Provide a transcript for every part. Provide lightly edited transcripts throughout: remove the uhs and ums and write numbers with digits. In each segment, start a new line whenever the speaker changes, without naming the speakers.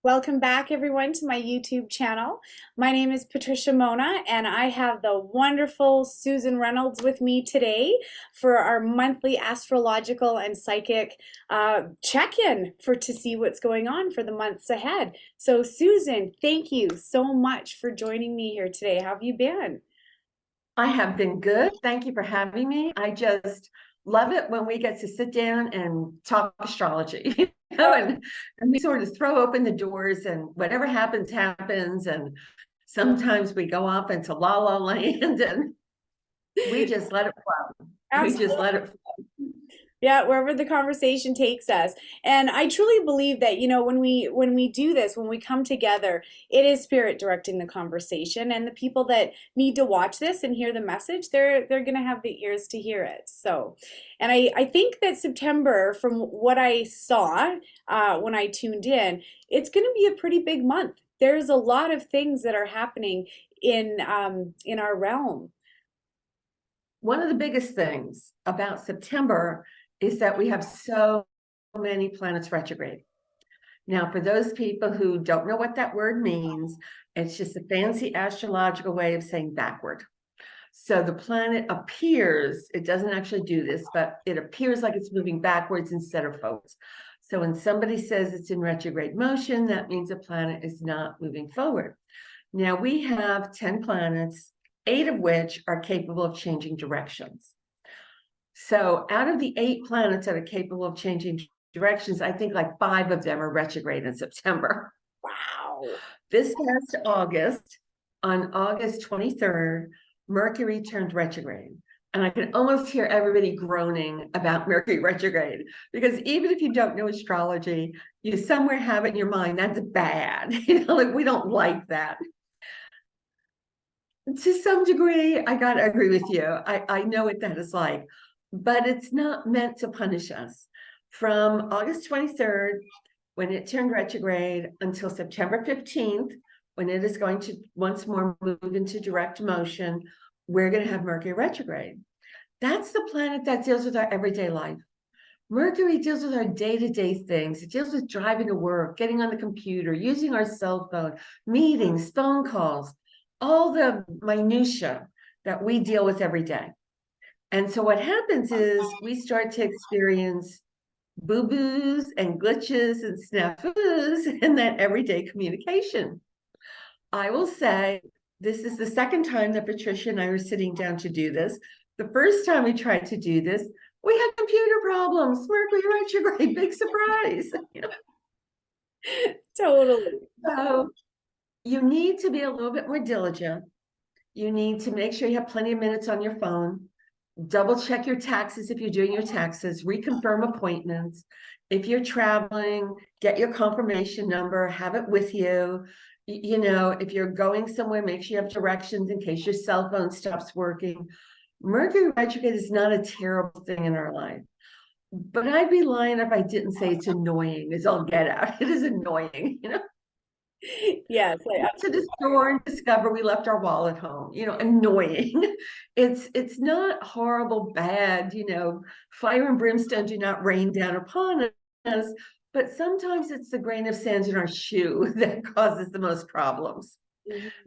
Welcome back, everyone, to my YouTube channel. My name is Patricia Monna, and I have the wonderful Susan Reynolds with me today for our monthly astrological and psychic check-in to see what's going on for the months ahead. So, Susan, thank you so much for joining me here today. How have you been?
I have been good. Thank you for having me. I just love it when we get to sit down and talk astrology, and we sort of throw open the doors and whatever happens, happens. And sometimes we go off into la la land and we just let it flow. We just
Absolutely.
let it flow.
Yeah, wherever the conversation takes us. And I truly believe that, when we do this, when we come together, it is spirit directing the conversation. And the people that need to watch this and hear the message, they're gonna have the ears to hear it. So, and I think that September, from what I saw when I tuned in, it's gonna be a pretty big month. There's a lot of things that are happening in our realm.
One of the biggest things about September is that we have so many planets retrograde. Now, for those people who don't know what that word means, it's just a fancy astrological way of saying backward. So the planet appears, it doesn't actually do this, but it appears like it's moving backwards instead of forwards. So when somebody says it's in retrograde motion, that means a planet is not moving forward. Now we have 10 planets, 8 of which are capable of changing directions. So out of the 8 planets that are capable of changing directions, I think like 5 of them are retrograde in September.
Wow.
This past August, on August 23rd, Mercury turned retrograde. And I can almost hear everybody groaning about Mercury retrograde, because even if you don't know astrology, you somewhere have it in your mind, that's bad. Like we don't like that. To some degree, I gotta agree with you. I know what that is like, but it's not meant to punish us. From August 23rd, when it turned retrograde, until September 15th, when it is going to once more move into direct motion, we're going to have Mercury retrograde. That's the planet that deals with our everyday life. Mercury deals with our day-to-day things. It deals with driving to work, getting on the computer, using our cell phone, meetings, phone calls, all the minutia that we deal with every day. And so what happens is we start to experience boo-boos and glitches and snafus in that everyday communication. I will say this is the second time that Patricia and I are sitting down to do this. The first time we tried to do this, we had computer problems, Mercury retrograde, big surprise.
Totally.
So you need to be a little bit more diligent. You need to make sure you have plenty of minutes on your phone. Double check your taxes if you're doing your taxes, reconfirm appointments. If you're traveling, get your confirmation number, have it with you. If you're going somewhere, make sure you have directions in case your cell phone stops working. Mercury retrograde is not a terrible thing in our life, but I'd be lying if I didn't say it's annoying as all get out. It is annoying,
Yes,
to the store and discover we left our wallet home, annoying. It's not horrible, bad, fire and brimstone do not rain down upon us, but sometimes it's the grain of sand in our shoe that causes the most problems.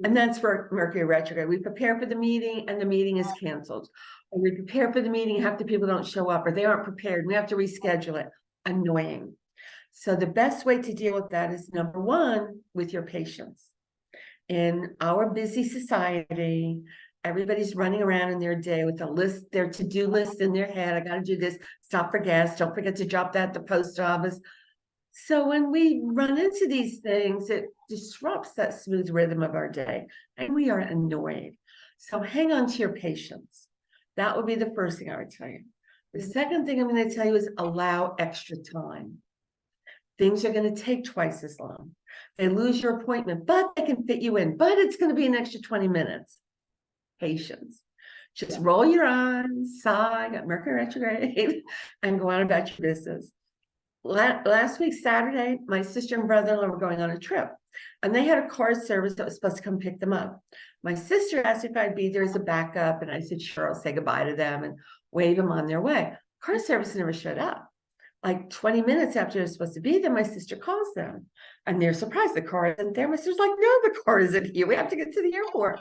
And that's for Mercury retrograde. We prepare for the meeting and the meeting is canceled. Or we prepare for the meeting, half the people don't show up or they aren't prepared. We have to reschedule it. Annoying. So the best way to deal with that is, number one, with your patients. In our busy society, everybody's running around in their day with a list, their to-do list in their head. I got to do this, stop for gas, don't forget to drop that at the post office. So when we run into these things, it disrupts that smooth rhythm of our day and we are annoyed. So hang on to your patience. That would be the first thing I would tell you. The second thing I'm going to tell you is allow extra time. Things are going to take twice as long. They lose your appointment, but they can fit you in, but it's going to be an extra 20 minutes. Patience. Just roll your eyes, sigh, got Mercury retrograde, and go on about your business. Last week, Saturday, my sister and brother-in-law were going on a trip, and they had a car service that was supposed to come pick them up. My sister asked if I'd be there as a backup, and I said, sure, I'll say goodbye to them and wave them on their way. Car service never showed up. like 20 minutes after they're supposed to be there, my sister calls them and they're surprised the car isn't there. My sister's like, no, the car isn't here. We have to get to the airport.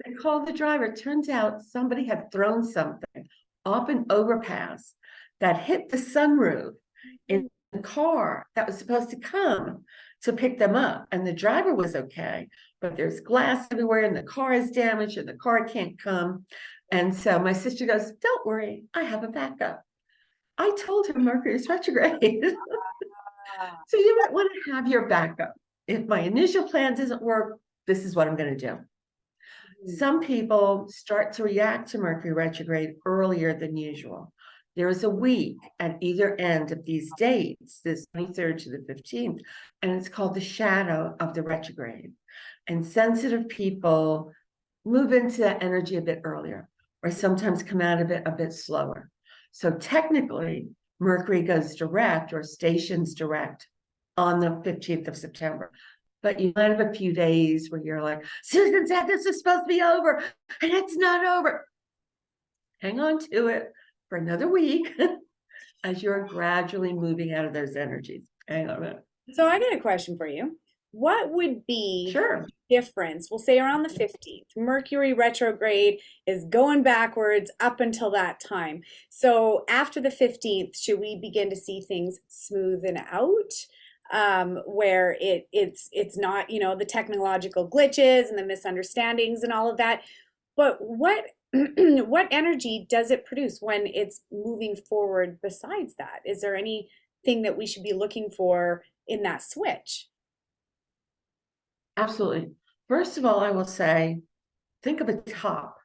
They call the driver. It turns out somebody had thrown something off an overpass that hit the sunroof in the car that was supposed to come to pick them up. And the driver was okay, but there's glass everywhere and the car is damaged and the car can't come. And so my sister goes, don't worry, I have a backup. I told her Mercury is retrograde. So you might want to have your backup. If my initial plan doesn't work, this is what I'm going to do. Some people start to react to Mercury retrograde earlier than usual. There is a week at either end of these dates, this 23rd to the 15th, and it's called the shadow of the retrograde. And sensitive people move into that energy a bit earlier, or sometimes come out of it a bit slower. So technically, Mercury goes direct or stations direct on the 15th of September. But you might have a few days where you're like, Susan said this is supposed to be over, and it's not over. Hang on to it for another week as you're gradually moving out of those energies. Hang on a minute.
So I got a question for you. What would be
Sure.
the difference? We'll say around the 15th. Mercury retrograde is going backwards up until that time. So after the 15th, should we begin to see things smoothen out? Where it's not, you know, the technological glitches and the misunderstandings and all of that. But what what energy does it produce when it's moving forward besides that? Is there anything that we should be looking for in that switch?
Absolutely. First of all, I will say, think of a top.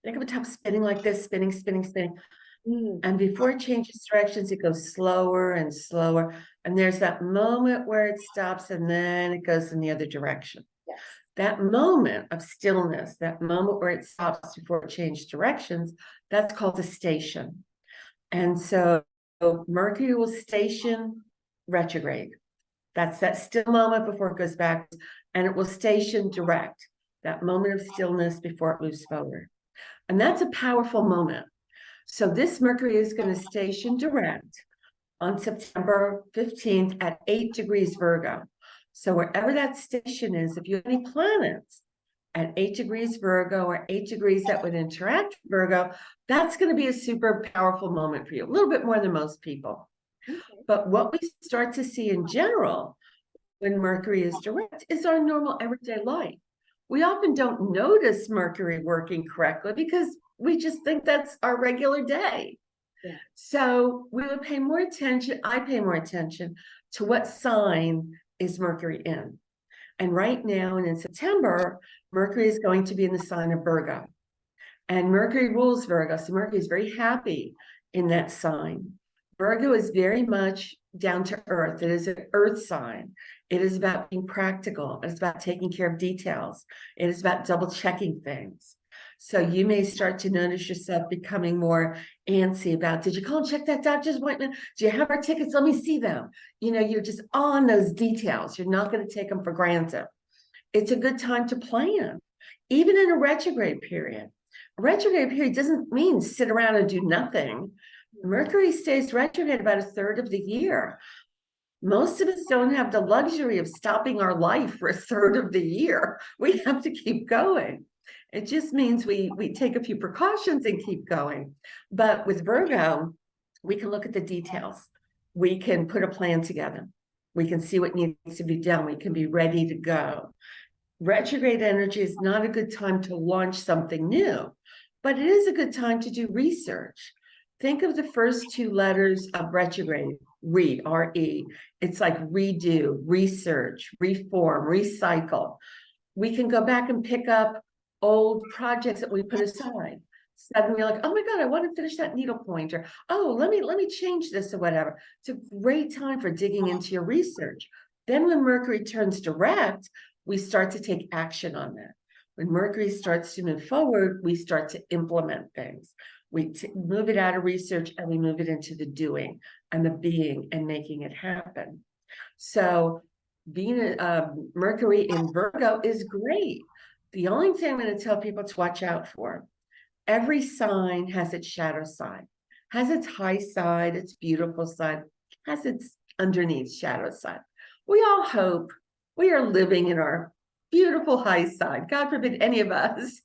Think of a top spinning like this, spinning, spinning, spinning. And before it changes directions, it goes slower and slower. And there's that moment where it stops and then it goes in the other direction.
Yes.
That moment of stillness, that moment where it stops before it changes directions, that's called a station. And so Mercury will station retrograde. That's that still moment before it goes back, and it will station direct, that moment of stillness before it moves forward. And that's a powerful moment. So this Mercury is going to station direct on September 15th at 8 degrees Virgo. So wherever that station is, if you have any planets at 8 degrees Virgo or 8 degrees that would interact with Virgo, that's going to be a super powerful moment for you, a little bit more than most people.
Okay.
But what we start to see in general when Mercury is direct is our normal everyday life. We often don't notice Mercury working correctly because we just think that's our regular day.
Yeah.
So we would pay more attention, I pay more attention to what sign is Mercury in. And right now, and in September, Mercury is going to be in the sign of Virgo. And Mercury rules Virgo, so Mercury is very happy in that sign. Virgo is very much down to earth. It is an earth sign. It is about being practical. It's about taking care of details. It is about double checking things. So you may start to notice yourself becoming more antsy about, did you call and check that doctor's appointment? Do you have our tickets? Let me see them. You know, you're just on those details. You're not going to take them for granted. It's a good time to plan, even in a retrograde period. A retrograde period doesn't mean sit around and do nothing. Mercury stays retrograde about a third of the year. Most of us don't have the luxury of stopping our life for a third of the year. We have to keep going. It just means we take a few precautions and keep going. But with Virgo, we can look at the details. We can put a plan together. We can see what needs to be done. We can be ready to go. Retrograde energy is not a good time to launch something new, but it is a good time to do research. Think of the first two letters of retrograde, re, R-E. It's like redo, research, reform, recycle. We can go back and pick up old projects that we put aside. Suddenly you're like, oh my God, I want to finish that needlepoint, or oh, let me change this or whatever. It's a great time for digging into your research. Then when Mercury turns direct, we start to take action on that. When Mercury starts to move forward, we start to implement things. We move it out of research and we move it into the doing and the being and making it happen. So being Mercury in Virgo is great. The only thing I'm going to tell people to watch out for, every sign has its shadow side, has its high side, its beautiful side, has its underneath shadow side. We all hope we are living in our beautiful high side. God forbid any of us,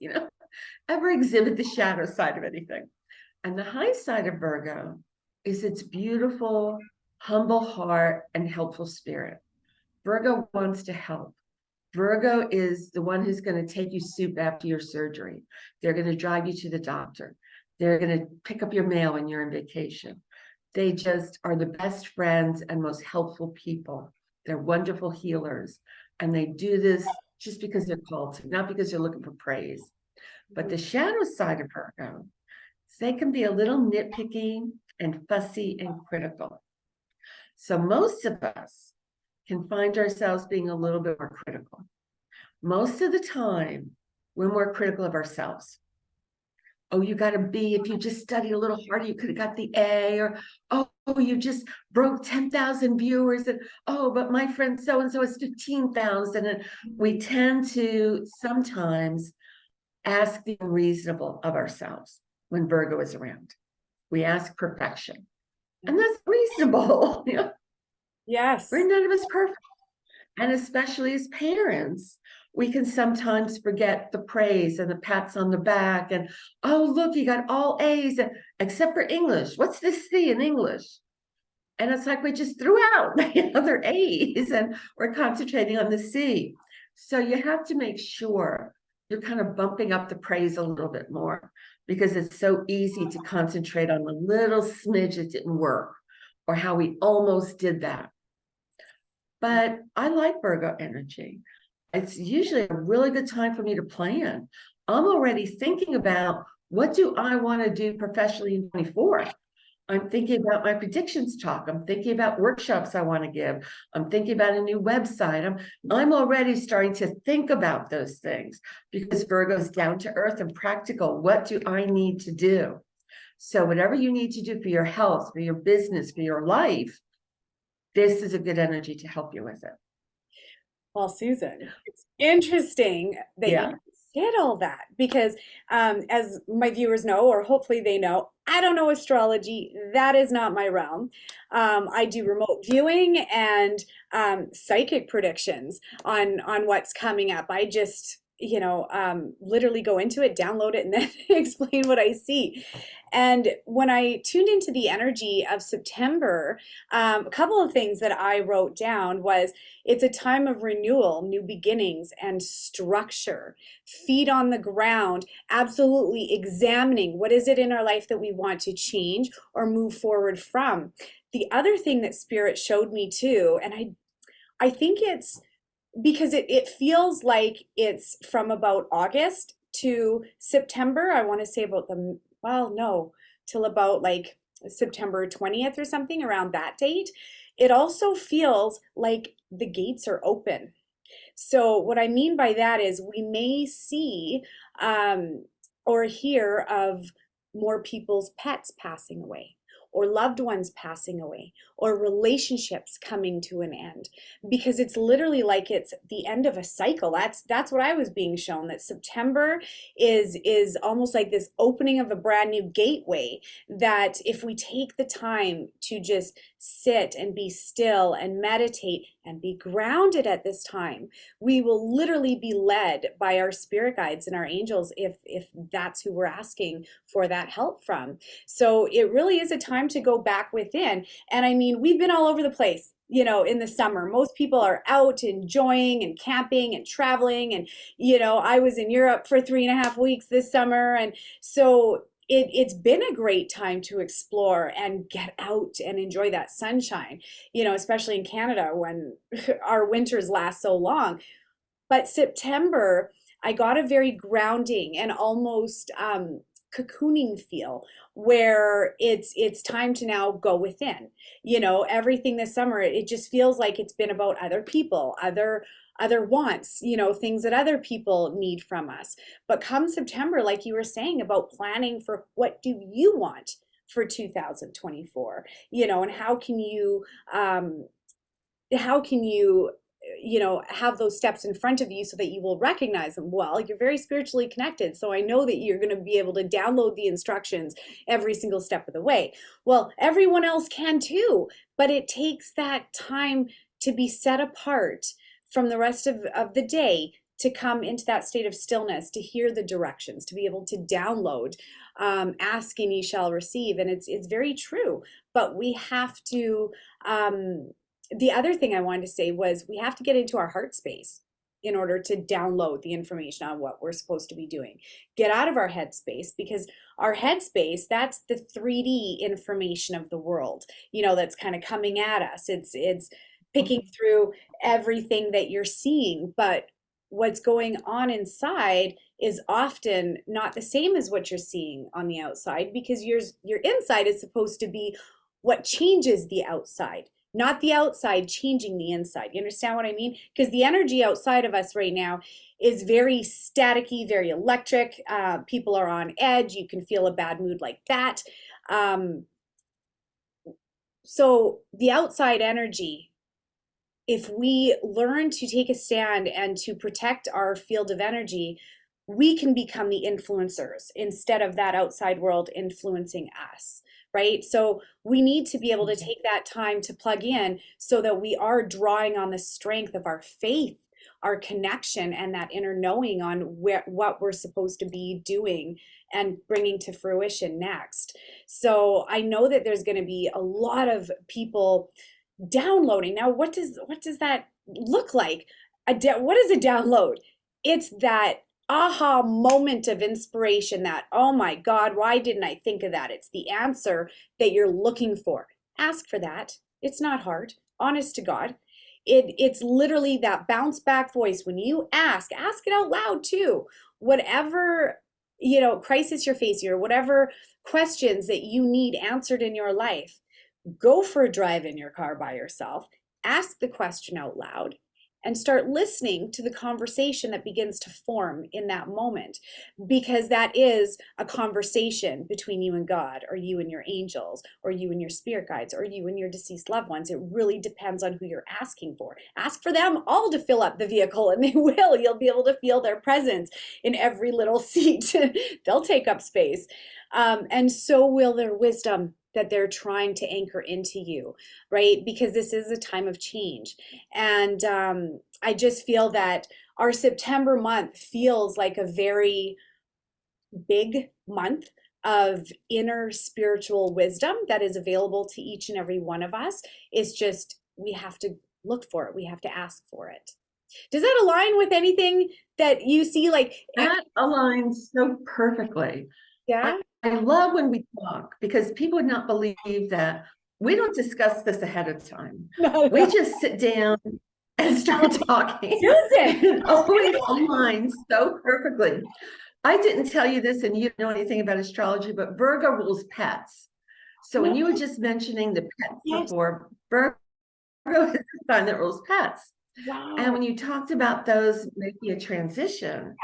ever exhibit the shadow side of anything. And the high side of Virgo is its beautiful, humble heart and helpful spirit. Virgo wants to help. Virgo is the one who's going to take you soup after your surgery. They're going to drive you to the doctor. They're going to pick up your mail when you're on vacation. They just are the best friends and most helpful people. They're wonderful healers. And they do this just because they're called to, not because they're looking for praise. But the shadow side of Virgo, they can be a little nitpicky and fussy and critical. So most of us can find ourselves being a little bit more critical. Most of the time, we're more critical of ourselves. Oh, you got a B. If you just studied a little harder, you could have got the A. Or, oh, you just broke 10,000 viewers. And, oh, but my friend so-and-so is 15,000. And we tend to sometimes ask the unreasonable of ourselves when Virgo is around. We ask perfection. And that's reasonable.
Yes.
We're none of us perfect. And especially as parents, we can sometimes forget the praise and the pats on the back and, oh, look, you got all A's, except for English. What's this C in English? And it's like we just threw out the other A's and we're concentrating on the C. So you have to make sure you're kind of bumping up the praise a little bit more, because it's so easy to concentrate on the little smidge that didn't work or how we almost did that. But I like Virgo energy. It's usually a really good time for me to plan. I'm already thinking about, what do I want to do professionally in 24? I'm thinking about my predictions talk. I'm thinking about workshops I want to give. I'm thinking about a new website. I'm already starting to think about those things, because Virgo's down to earth and practical. What do I need to do? So whatever you need to do for your health, for your business, for your life, this is a good energy to help you with it.
Well, Susan, it's interesting that
Yeah.
you said all that, because as my viewers know, or hopefully they know, I don't know astrology. That is not my realm. I do remote viewing and psychic predictions on what's coming up. I just, literally go into it, download it, and then explain what I see. And when I tuned into the energy of September, a couple of things that I wrote down was, it's a time of renewal, new beginnings, and structure. Feet on the ground, absolutely examining what is it in our life that we want to change or move forward from. The other thing that Spirit showed me too, and I think it's because it feels like it's from about August to September. I want to say about till about like September 20th or something, around that date. It also feels like the gates are open. So what I mean by that is, we may see or hear of more people's pets passing away, or loved ones passing away, or relationships coming to an end, because it's literally like it's the end of a cycle. That's what I was being shown, that September is almost like this opening of a brand new gateway, that if we take the time to just sit and be still and meditate and be grounded at this time, we will literally be led by our spirit guides and our angels, if that's who we're asking for that help from. So it really is a time to go back within. And I mean, we've been all over the place, in the summer. Most people are out enjoying and camping and traveling. And, I was in Europe for 3.5 weeks this summer. And so it's been a great time to explore and get out and enjoy that sunshine, especially in Canada when our winters last so long. But September, I got a very grounding and almost cocooning feel, where it's time to now go within. Everything this summer, it just feels like it's been about other people, other wants, things that other people need from us. But come September, like you were saying, about planning for, what do you want for 2024, and how can you have those steps in front of you so that you will recognize them. Well, you're very spiritually connected, so I know that you're going to be able to download the instructions every single step of the way. Well, everyone else can too, but it takes that time to be set apart from the rest of the day to come into that state of stillness, to hear the directions, to be able to download. Ask and ye shall receive, and it's very true. But we have to. The other thing I wanted to say was we have to get into our heart space in order to download the information on what we're supposed to be doing. Get out of our head space, because our head space, that's the 3D information of the world, that's kind of coming at us. It's picking through everything that you're seeing, but what's going on inside is often not the same as what you're seeing on the outside, because your inside is supposed to be what changes the outside, not the outside changing the inside. You understand what I mean? Because the energy outside of us right now is very staticky, very electric. People are on edge. You can feel a bad mood like that. So the outside energy, if we learn to take a stand and to protect our field of energy, we can become the influencers instead of that outside world influencing us, right? So we need to be able to take that time to plug in so that we are drawing on the strength of our faith, our connection, and that inner knowing on what we're supposed to be doing and bringing to fruition next. So I know that there's going to be a lot of people downloading. Now, what does that look like? What is a download? It's that aha moment of inspiration, that, oh my God, why didn't I think of that? It's the answer that you're looking for. Ask for that. It's not hard. Honest to God. It's literally that bounce back voice. When you ask it out loud too. Whatever, crisis you're facing, or whatever questions that you need answered in your life, go for a drive in your car by yourself, ask the question out loud, and start listening to the conversation that begins to form in that moment, because that is a conversation between you and God, or you and your angels, or you and your spirit guides, or you and your deceased loved ones. It really depends on who you're asking for. Ask for them all to fill up the vehicle, and they will. You'll be able to feel their presence in every little seat. They'll take up space. And so will their wisdom that they're trying to anchor into you, right? Because this is a time of change. And I just feel that our September month feels like a very big month of inner spiritual wisdom that is available to each and every one of us. It's just, we have to look for it. We have to ask for it. Does that align with anything that you see?
That aligns so perfectly.
Yeah.
I love when we talk, because people would not believe that we don't discuss this ahead of time. We just sit down and start talking.
Susan.
It always aligns so perfectly. I didn't tell you this, and you don't know anything about astrology, but Virgo rules pets. So when you were just mentioning the pets before, Virgo is the sign that rules pets.
Wow.
And when you talked about those making a transition,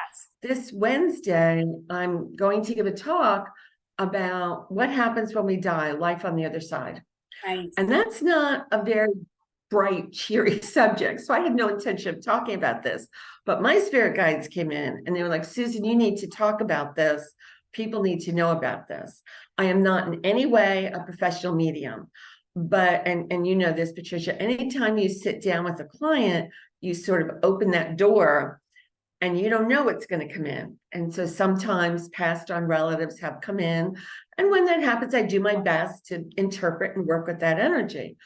this Wednesday, I'm going to give a talk about what happens when we die, life on the other side.
Right.
And that's not a very bright, cheery subject. So I had no intention of talking about this. But my spirit guides came in and they were like, Susan, you need to talk about this. People need to know about this. I am not in any way a professional medium. But, and you know this, Patricia, anytime you sit down with a client, you sort of open that door and you don't know what's going to come in. And so sometimes passed on relatives have come in. And when that happens, I do my best to interpret and work with that energy.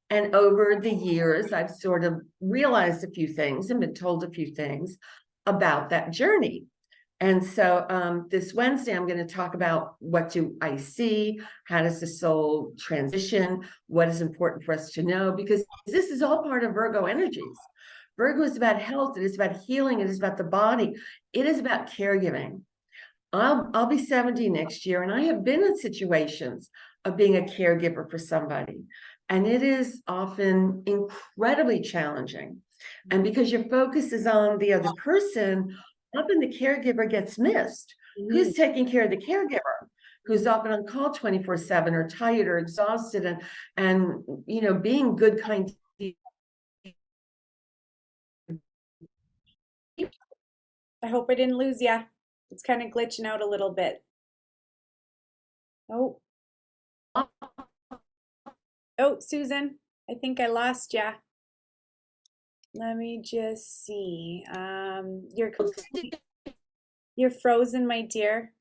And over the years, I've sort of realized a few things and been told a few things about that journey. And so this Wednesday, I'm going to talk about what do I see? How does the soul transition? What is important for us to know? Because this is all part of Virgo energies. Virgo is about health. It is about healing. It is about the body. It is about caregiving. I'll be 70 next year, and I have been in situations of being a caregiver for somebody. And it is often incredibly challenging. And because your focus is on the other person, often the caregiver gets missed. Who's taking care of the caregiver? Who's often on call 24/7 or tired or exhausted and being good, kind
I hope I didn't lose ya. It's kind of glitching out a little bit. Oh, oh, Susan, I think I lost ya. Let me just see. You're frozen, my dear.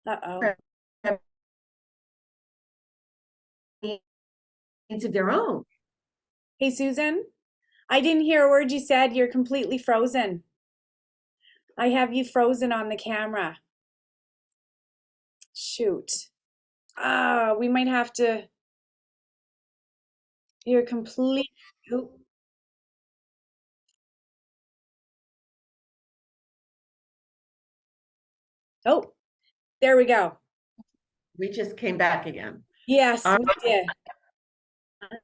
Uh-oh.
Needs of their own.
Hey, Susan, I didn't hear a word you said. You're completely frozen. I have you frozen on the camera. Shoot. Ah, we might have to. You're complete. Oh, oh, there we go.
We just came back again.
Yes,
I
we did.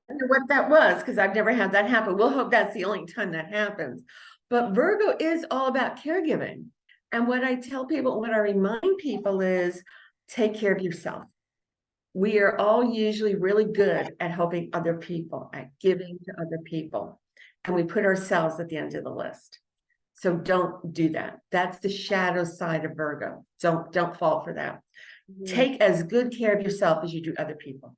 don't know what that was because I've never had that happen. We'll hope that's the only time that happens. But Virgo is all about caregiving. And what I tell people, what I remind people is take care of yourself. We are all usually really good at helping other people, at giving to other people. And we put ourselves at the end of the list. So don't do that. That's the shadow side of Virgo. Don't fall for that. Take as good care of yourself as you do other people.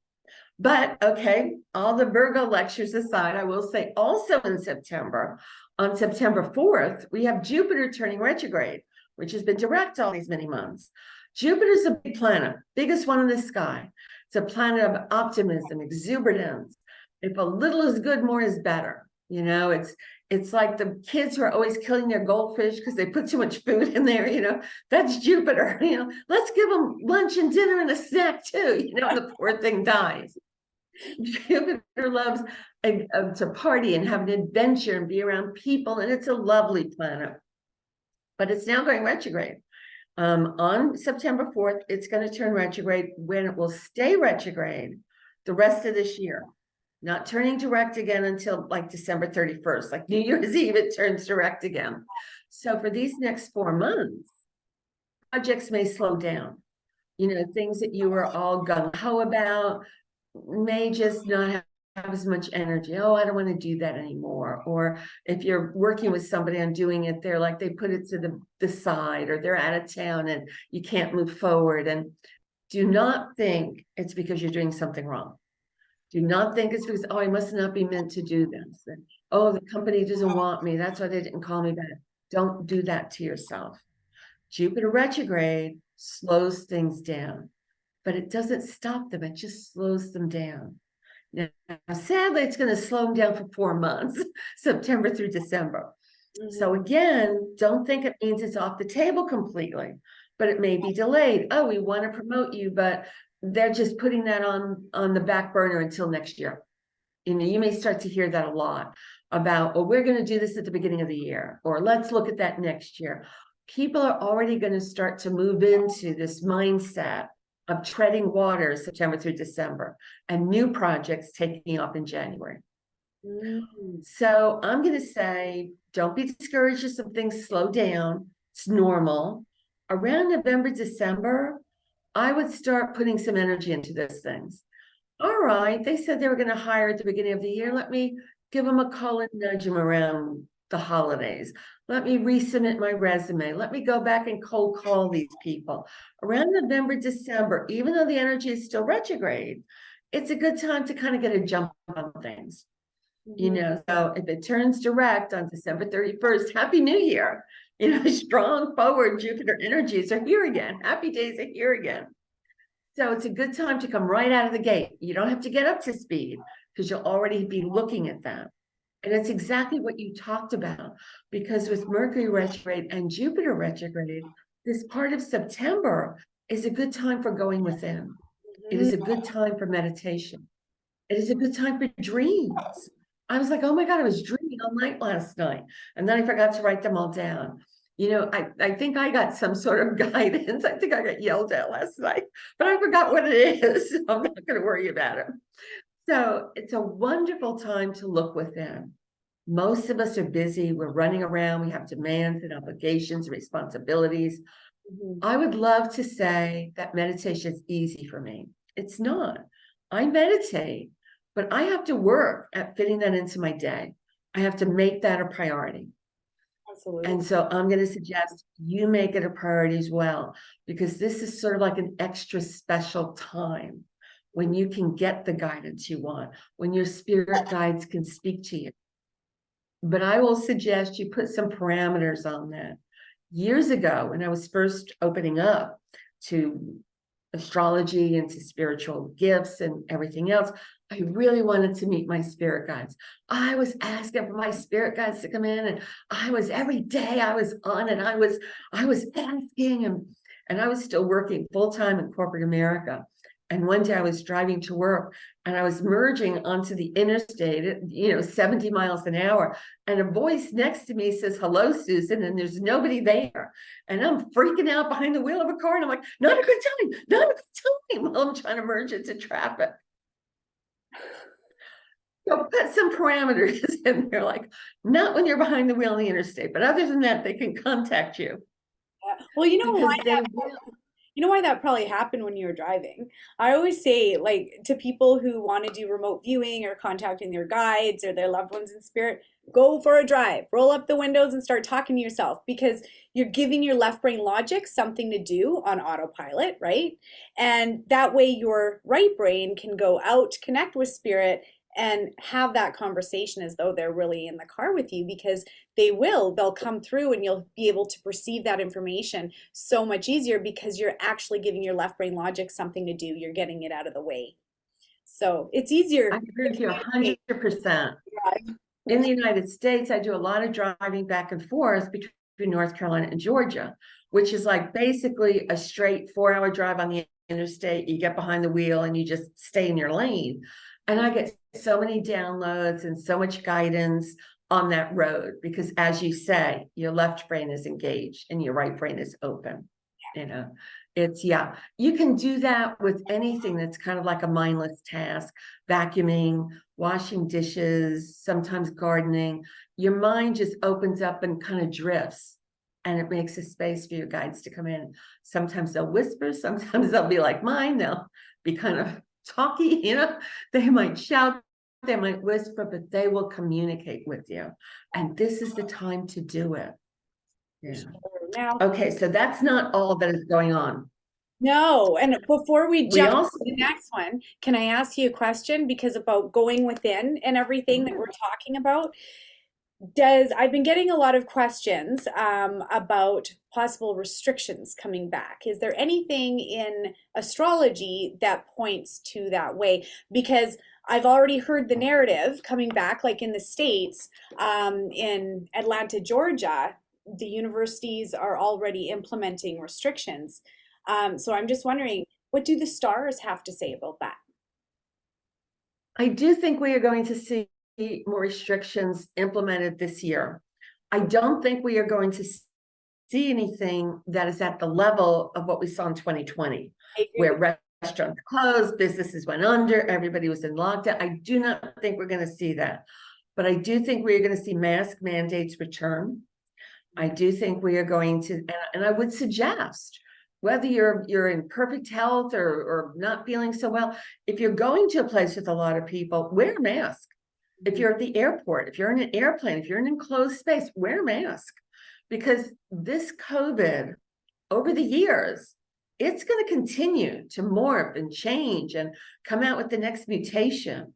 But okay, all the Virgo lectures aside, I will say also in September, on September 4th, we have Jupiter turning retrograde, which has been direct all these many months. Jupiter's a big planet, biggest one in the sky. It's a planet of optimism, exuberance. If a little is good, more is better. You know, it's like the kids who are always killing their goldfish because they put too much food in there, you know, that's Jupiter, you know, let's give them lunch and dinner and a snack too, you know, the poor thing dies. Jupiter loves to party and have an adventure and be around people, and it's a lovely planet. But it's now going retrograde. On September 4th, it's going to turn retrograde when it will stay retrograde the rest of this year. Not turning direct again until like December 31st, like New Year's Eve, it turns direct again. So for these next 4 months, projects may slow down. You know, things that you were all gung-ho about may just not have as much energy. Oh, I don't want to do that anymore. Or if you're working with somebody on doing it, they're like, they put it to the side, or they're out of town and you can't move forward. And do not think it's because you're doing something wrong. Do not think it's because, oh, I must not be meant to do this. And, oh, the company doesn't want me. That's why they didn't call me back. Don't do that to yourself. Jupiter retrograde slows things down, but it doesn't stop them. It just slows them down. Now, sadly, it's going to slow them down for 4 months, September through December. So again, don't think it means it's off the table completely, but it may be delayed. Oh, we want to promote you, but they're just putting that on the back burner until next year. You know, you may start to hear that a lot about, well, we're going to do this at the beginning of the year, or let's look at that next year. People are already going to start to move into this mindset of treading water September through December and new projects taking off in January. So I'm going to say, don't be discouraged if some things slow down. It's normal. Around November, December, I would start putting some energy into those things. All right, they said they were going to hire at the beginning of the year. Let me give them a call and nudge them around the holidays. Let me resubmit my resume. Let me go back and cold call these people. Around November, December, even though the energy is still retrograde, it's a good time to kind of get a jump on things. You know, so if it turns direct on December 31st, Happy New Year. You know, strong forward Jupiter energies are here again. Happy days are here again. So it's a good time to come right out of the gate. You don't have to get up to speed because you'll already be looking at that. And it's exactly what you talked about, because with Mercury retrograde and Jupiter retrograde, this part of September is a good time for going within. It is a good time for meditation. It is a good time for dreams. I was like, oh my God, I was dreaming all night last night. And then I forgot to write them all down. You know, I think I got some sort of guidance. I think I got yelled at last night, but I forgot what it is. So I'm not going to worry about it. So it's a wonderful time to look within. Most of us are busy. We're running around. We have demands and obligations, responsibilities. I would love to say that meditation is easy for me. It's not. I meditate, but I have to work at fitting that into my day. I have to make that a priority.
Absolutely.
And so I'm going to suggest you make it a priority as well, because this is sort of like an extra special time when you can get the guidance you want, when your spirit guides can speak to you. But I will suggest you put some parameters on that. Years ago, when I was first opening up to astrology and to spiritual gifts and everything else, I really wanted to meet my spirit guides. I was asking for my spirit guides to come in, and I was every day I was on it. I was asking, and I was still working full-time in corporate America. And one day I was driving to work and I was merging onto the interstate at 70 miles an hour. And a voice next to me says, "Hello, Susan," and there's nobody there. And I'm freaking out behind the wheel of a car. And I'm like, not a good time, not a good time, while I'm trying to merge into traffic. So put some parameters in there, like not when you're behind the wheel on the interstate, but other than that, they can contact you.
Yeah. Well,
Because they will.
you know why that probably happened when you were driving? I always say, like, to people who want to do remote viewing or contacting their guides or their loved ones in spirit, go for a drive, roll up the windows and start talking to yourself because you're giving your left brain logic something to do on autopilot, right? And that way your right brain can go out, connect with spirit, and have that conversation as though they're really in the car with you because they'll come through and you'll be able to perceive that information so much easier because you're actually giving your left brain logic something to do. You're getting it out of the way. So it's easier
I agree
to
with you
communicate.
100%. In the United States, I do a lot of driving back and forth between North Carolina and Georgia, which is like basically a straight 4-hour drive on the interstate. You get behind the wheel and you just stay in your lane. And I get so many downloads and so much guidance on that road because, as you say, your left brain is engaged and your right brain is open. Yeah, you can do that with anything that's kind of like a mindless task, vacuuming, washing dishes, sometimes gardening. Your mind just opens up and kind of drifts, and it makes a space for your guides to come in. Sometimes they'll whisper, sometimes they'll be like mine, they'll be kind of talky, they might shout, they might whisper, but they will communicate with you. And this is the time to do it. Yeah.
Now,
Okay, so that's not all that is going on.
no, and before we
We
jump to
also,
the next one, can I ask you a question? Because about going within and everything that we're talking about, I've been getting a lot of questions about possible restrictions coming back. Is there anything in astrology that points to that way? Because I've already heard the narrative coming back, like in the States, in Atlanta, Georgia, the universities are already implementing restrictions. So I'm just wondering, what do the stars have to say about that?
I do think we are going to see more restrictions implemented this year. I don't think we are going to see anything that is at the level of what we saw in 2020,
I agree with
where restaurants closed, businesses went under, everybody was in lockdown. I do not think we're going to see that. But I do think we are going to see mask mandates return. I do think we are going to, and I would suggest, whether you're in perfect health or not feeling so well, if you're going to a place with a lot of people, wear a mask. If you're at the airport, if you're in an airplane, if you're in an enclosed space, wear a mask. Because this COVID, over the years, it's going to continue to morph and change and come out with the next mutation.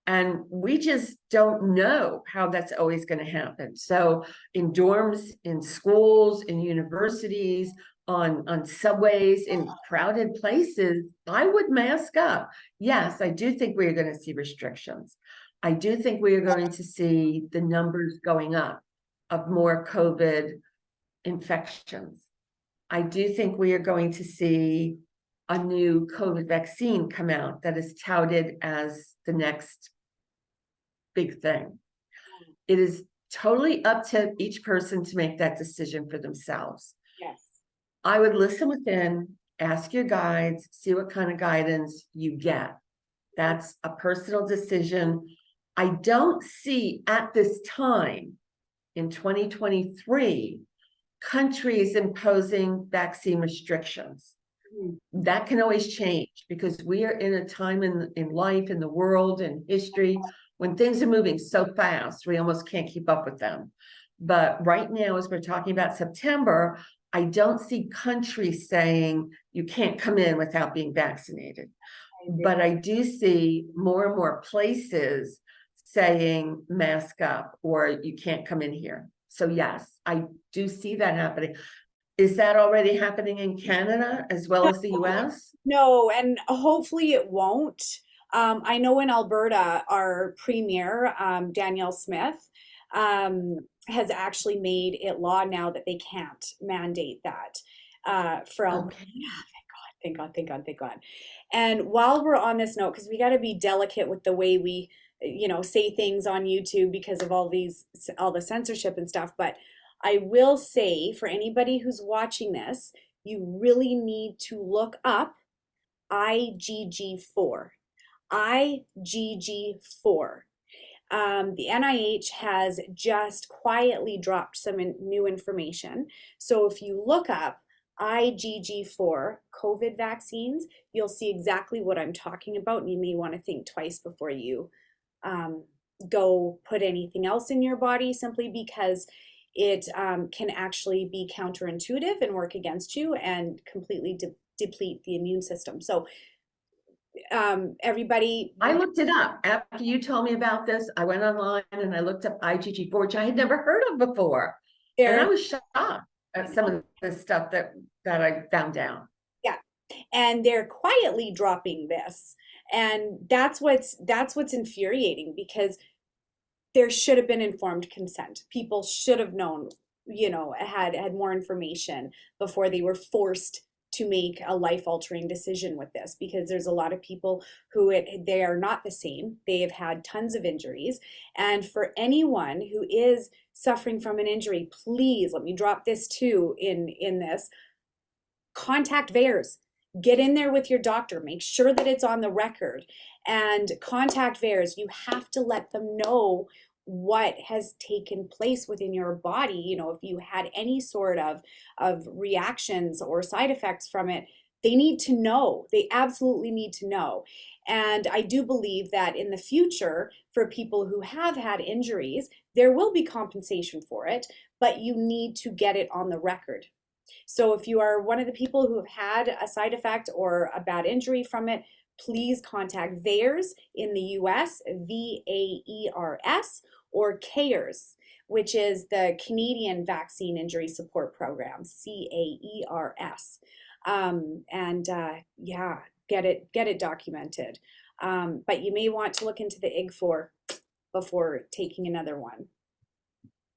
And we just don't know how that's always going to happen. So in dorms, in schools, in universities, on subways, in crowded places, I would mask up. Yes, I do think we're going to see restrictions. I do think we are going to see the numbers going up of more COVID infections. I do think we are going to see a new COVID vaccine come out that is touted as the next big thing. It is totally up to each person to make that decision for themselves.
Yes.
I would listen within, ask your guides, see what kind of guidance you get. That's a personal decision. I don't see at this time in 2023 countries imposing vaccine restrictions. That can always change because we are in a time in life, in the world, in history, when things are moving so fast, we almost can't keep up with them. But right now, as we're talking about September, I don't see countries saying you can't come in without being vaccinated.
I agree.
But I do see more and more places saying mask up or you can't come in here. So yes, I do see that happening. Is that already happening in Canada as well as the US?
No, and hopefully it won't. I know in Alberta, our premier, Danielle Smith, has actually made it law now that they can't mandate that for Alberta.
Okay.
Thank God, thank God, thank God. And while we're on this note, because we got to be delicate with the way we, say things on YouTube because of all the censorship and stuff. But I will say for anybody who's watching this, you really need to look up IgG4. IgG4. The NIH has just quietly dropped some new information. So if you look up IgG4 COVID vaccines, you'll see exactly what I'm talking about, and you may want to think twice before you um, go put anything else in your body, simply because it can actually be counterintuitive and work against you and completely deplete the immune system. So everybody,
I looked it up. After you told me about this, I went online and I looked up IgG4, which I had never heard of before. And I
they're
was shocked at some of the stuff that I found out.
yeah, and they're quietly dropping this, and that's what's infuriating, because there should have been informed consent. People should have known, had more information before they were forced to make a life altering decision with this, because there's a lot of people who they are not the same. They have had tons of injuries. And for anyone who is suffering from an injury, please let me drop this too in this. Contact VAERS. Get in there with your doctor. Make sure that it's on the record, and contact VAERS. You have to let them know what has taken place within your body. If you had any sort of reactions or side effects from it, they need to know. They absolutely need to know. And I do believe that in the future, for people who have had injuries, there will be compensation for it, but you need to get it on the record. So if you are one of the people who have had a side effect or a bad injury from it, please contact VAERS in the US, VAERS, or CARES, which is the Canadian Vaccine Injury Support Program, CAERS. Yeah, get it documented. But you may want to look into the IG4 before taking another one.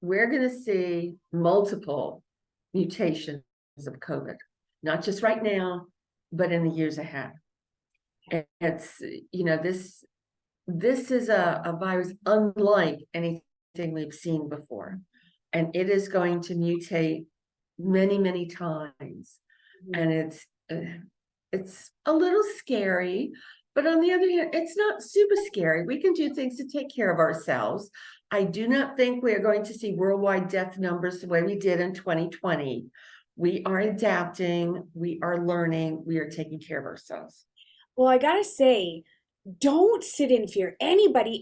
We're going to see multiple mutations of COVID, not just right now, but in the years ahead. And it's, this is a virus unlike anything we've seen before. And it is going to mutate many, many times. And it's a little scary, but on the other hand, it's not super scary. We can do things to take care of ourselves. I do not think we are going to see worldwide death numbers the way we did in 2020. We are adapting, we are learning, we are taking care of ourselves.
Well, I gotta say, don't sit in fear. Anybody,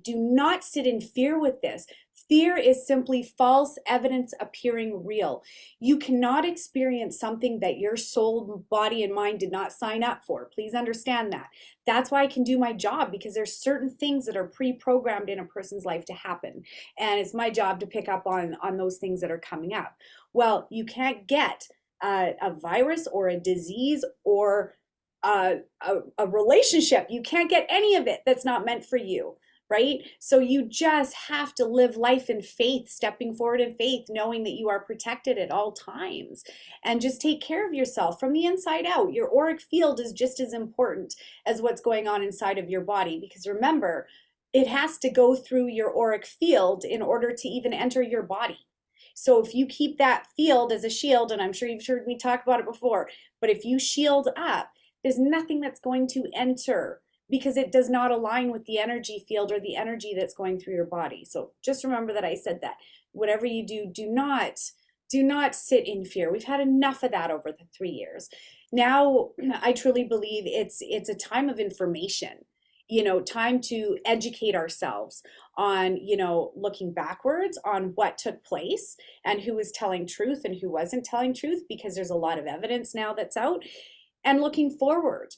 do not sit in fear with this. Fear is simply false evidence appearing real. You cannot experience something that your soul, body, and mind did not sign up for. Please understand that. That's why I can do my job, because there's certain things that are pre-programmed in a person's life to happen. And it's my job to pick up on those things that are coming up. Well, you can't get a virus or a disease or a relationship. You can't get any of it that's not meant for you, right? So you just have to live life in faith, stepping forward in faith, knowing that you are protected at all times, and just take care of yourself from the inside out. Your auric field is just as important as what's going on inside of your body, because remember, it has to go through your auric field in order to even enter your body. So if you keep that field as a shield, and I'm sure you've heard me talk about it before, but if you shield up, there's nothing that's going to enter, because it does not align with the energy field or the energy that's going through your body. So just remember that I said that. Whatever you do, do not sit in fear. We've had enough of that over the 3 years. Now, I truly believe it's a time of information. time to educate ourselves on, looking backwards on what took place and who was telling truth and who wasn't telling truth, because there's a lot of evidence now that's out. And looking forward,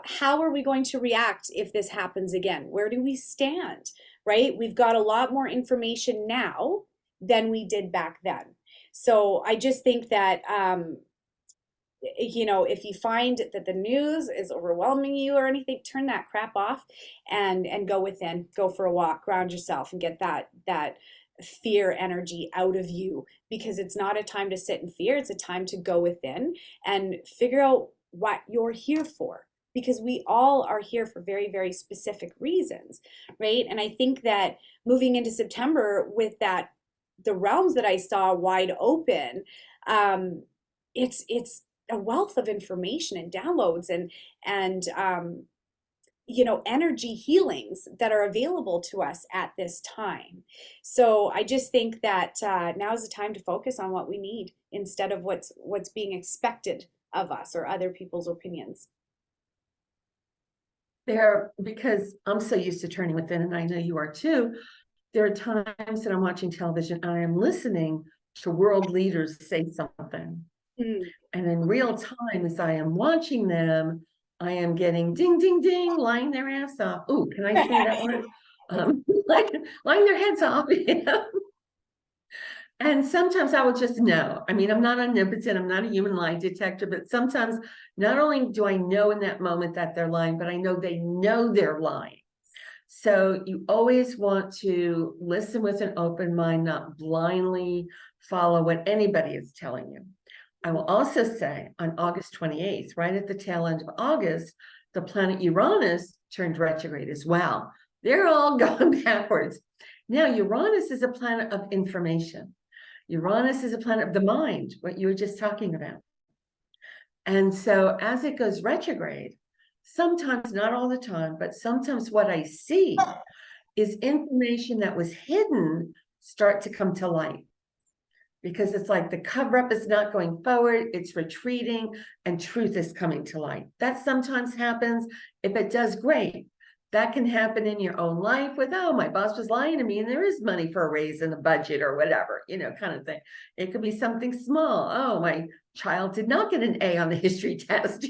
how are we going to react if this happens again? Where do we stand, right? We've got a lot more information now than we did back then. So I just think that, if you find that the news is overwhelming you or anything, turn that crap off and go within, go for a walk, ground yourself, and get that fear energy out of you, because it's not a time to sit in fear. It's a time to go within and figure out what you're here for, because we all are here for very, very specific reasons, right? And I think that moving into September with the realms that I saw wide open, it's a wealth of information and downloads and energy healings that are available to us at this time. So I just think that now is the time to focus on what we need instead of what's being expected of us or other people's opinions.
Because I'm so used to turning within, and I know you are too, there are times that I'm watching television and I am listening to world leaders say something.
Mm.
And in real time, as I am watching them, I am getting ding, ding, ding, lying their ass off. Oh, can I say that word? Lying their heads off. And sometimes I will just know. I mean, I'm not omnipotent, I'm not a human lie detector, but sometimes not only do I know in that moment that they're lying, but I know they know they're lying. So you always want to listen with an open mind, not blindly follow what anybody is telling you. I will also say on August 28th, right at the tail end of August, the planet Uranus turned retrograde as well. They're all going backwards. Now, Uranus is a planet of information. Uranus is a planet of the mind, what you were just talking about. And so as it goes retrograde, sometimes, not all the time, but sometimes what I see is information that was hidden start to come to light. Because it's like the cover up is not going forward, it's retreating, and truth is coming to light. That sometimes happens. If it does, great. That can happen in your own life with, oh, my boss was lying to me and there is money for a raise in the budget or whatever, kind of thing. It could be something small. Oh, my child did not get an A on the history test,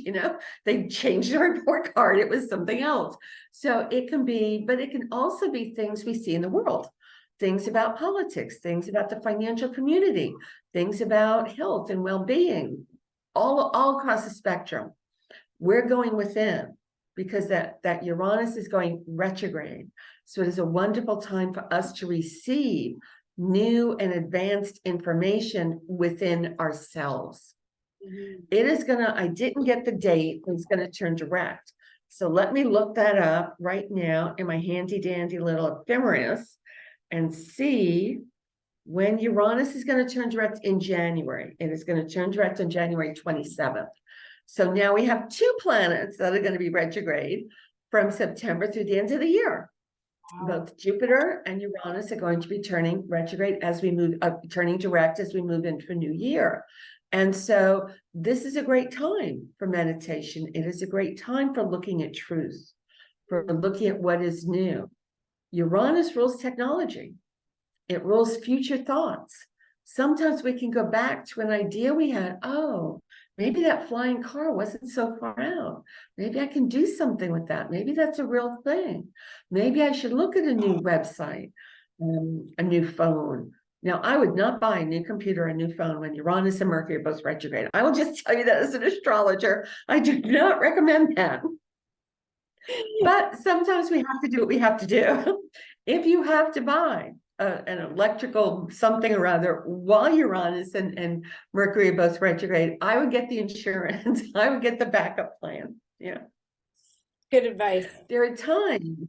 they changed the report card. It was something else. So it can be, but it can also be things we see in the world. Things about politics, things about the financial community, things about health and well-being, all across the spectrum. We're going within because that Uranus is going retrograde. So it is a wonderful time for us to receive new and advanced information within ourselves. Mm-hmm. It is I didn't get the date, it's going to turn direct. So let me look that up right now in my handy dandy little ephemeris and see when Uranus is going to turn direct in January. It is going to turn direct on January 27th. So now we have two planets that are going to be retrograde from September through the end of the year. Wow. Both Jupiter and Uranus are going to be turning retrograde as we move turning direct as we move into a new year. And so this is a great time for meditation. It is a great time for looking at truth, for looking at what is new. Uranus rules technology. It rules future thoughts. Sometimes we can go back to an idea we had. Oh, maybe that flying car wasn't so far out. Maybe I can do something with that. Maybe that's a real thing. Maybe I should look at a new website, a new phone. Now, I would not buy a new computer, a new phone when Uranus and Mercury are both retrograde. I will just tell you that as an astrologer. I do not recommend that. But sometimes we have to do what we have to do. If you have to buy an electrical something or other while Uranus and Mercury are both retrograde, I would get the insurance. I would get the backup plan. Yeah.
Good advice.
There are times,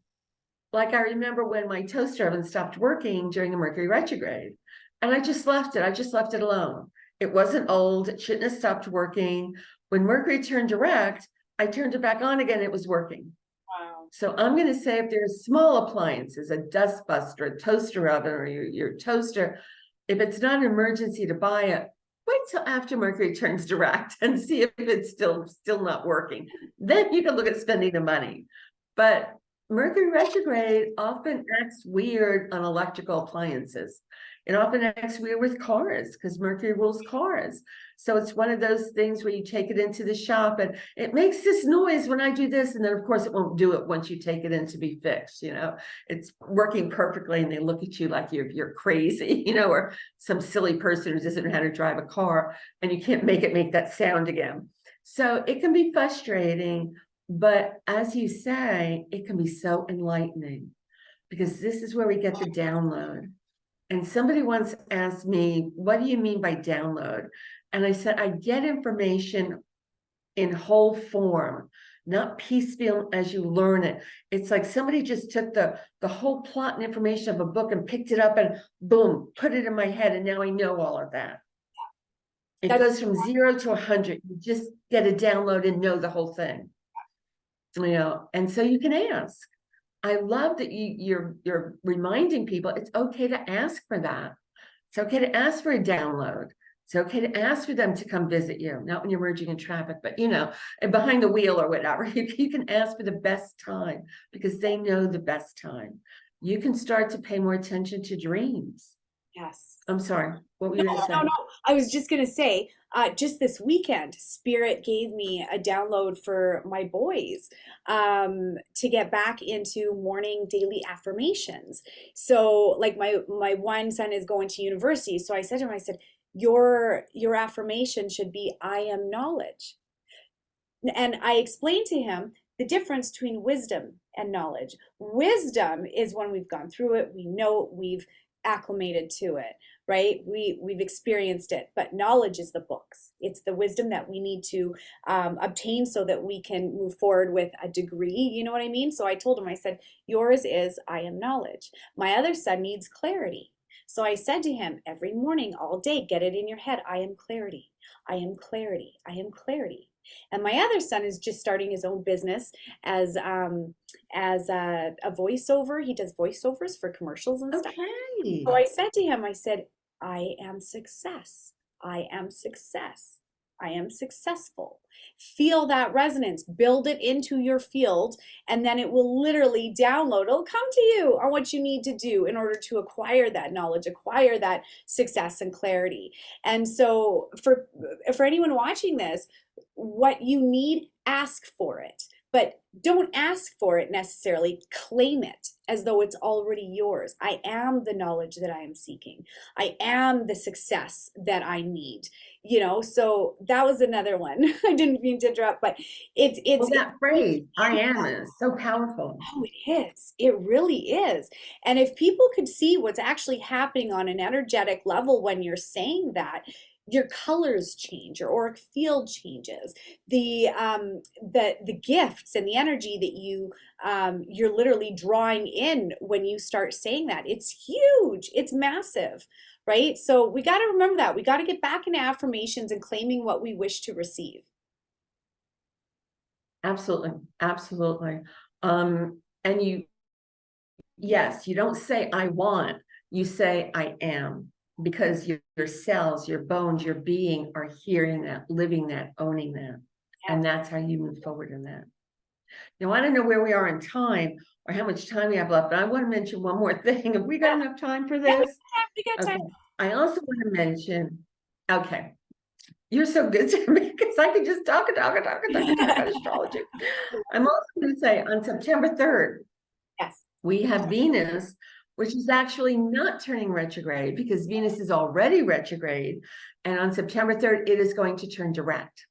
like I remember when my toaster oven stopped working during a Mercury retrograde, and I just left it. I just left it alone. It wasn't old. It shouldn't have stopped working. When Mercury turned direct, I turned it back on again. It was working.
Wow.
So I'm going to say if there's small appliances, a dust buster, a toaster oven, or your toaster, if it's not an emergency to buy it, wait till after Mercury turns direct and see if it's still not working. Then you can look at spending the money. But Mercury retrograde often acts weird on electrical appliances. It often acts weird with cars because Mercury rules cars. So it's one of those things where you take it into the shop and it makes this noise when I do this. And then of course it won't do it once you take it in to be fixed, it's working perfectly. And they look at you like you're crazy, or some silly person who doesn't know how to drive a car and you can't make it make that sound again. So it can be frustrating, but as you say, it can be so enlightening because this is where we get the download. And somebody once asked me, what do you mean by download? And I said, I get information in whole form, not piecemeal as you learn it. It's like somebody just took the whole plot and information of a book and picked it up and boom, put it in my head. And now I know all of that. It goes from 0 to 100. You just get a download and know the whole thing. And so you can ask. I love that you're reminding people it's okay to ask for that. It's okay to ask for a download. It's okay to ask for them to come visit you, not when you're merging in traffic, but and behind the wheel or whatever. You can ask for the best time because they know the best time. You can start to pay more attention to dreams.
Yes.
I'm sorry. What were you going to say?
No. I was just going to say, just this weekend, Spirit gave me a download for my boys to get back into morning daily affirmations. So, like my one son is going to university, so I said to him, I said, your affirmation should be, I am knowledge. And I explained to him the difference between wisdom and knowledge. Wisdom is when we've gone through it, we know it, we've acclimated to it, right? We've experienced it, but knowledge is the books. It's the wisdom that we need to obtain so that we can move forward with a degree. You know what I mean? So I told him, I said, yours is I am knowledge. My other son needs clarity. So I said to him, every morning, all day, get it in your head. I am clarity. I am clarity. I am clarity. And my other son is just starting his own business as a voiceover. He does voiceovers for commercials and stuff.
Okay.
So I said to him, I said, I am success. I am success. I am successful. Feel that resonance, build it into your field, and then it will literally download. It'll come to you on what you need to do in order to acquire that knowledge, acquire that success and clarity. And so for anyone watching this, what you need, ask for it. But don't ask for it necessarily, claim it as though it's already yours. I am the knowledge that I am seeking. I am the success that I need. So that was another one. I didn't mean to interrupt, but it's
that phrase, I am, is so powerful.
Oh, it is. It really is. And if people could see what's actually happening on an energetic level when you're saying that, your colors change, your auric field changes, the gifts and the energy that you're literally drawing in when you start saying that. It's huge. It's massive, right? So we got to remember that. We got to get back into affirmations and claiming what we wish to receive.
Absolutely. Absolutely. And yes, you don't say I want, you say I am, because your cells, your bones, your being are hearing that, living that, owning that. Yeah. And that's how you move forward in that. Now, I don't know where we are in time or how much time we have left, but I want to mention one more thing. Have we got enough time for this?
We got time.
Okay. I also want to mention, okay, you're so good to me because I can just talk about astrology. I'm also going to say on September 3rd,
yes,
we have Venus, which is actually not turning retrograde because Venus is already retrograde. And on September 3rd, it is going to turn direct.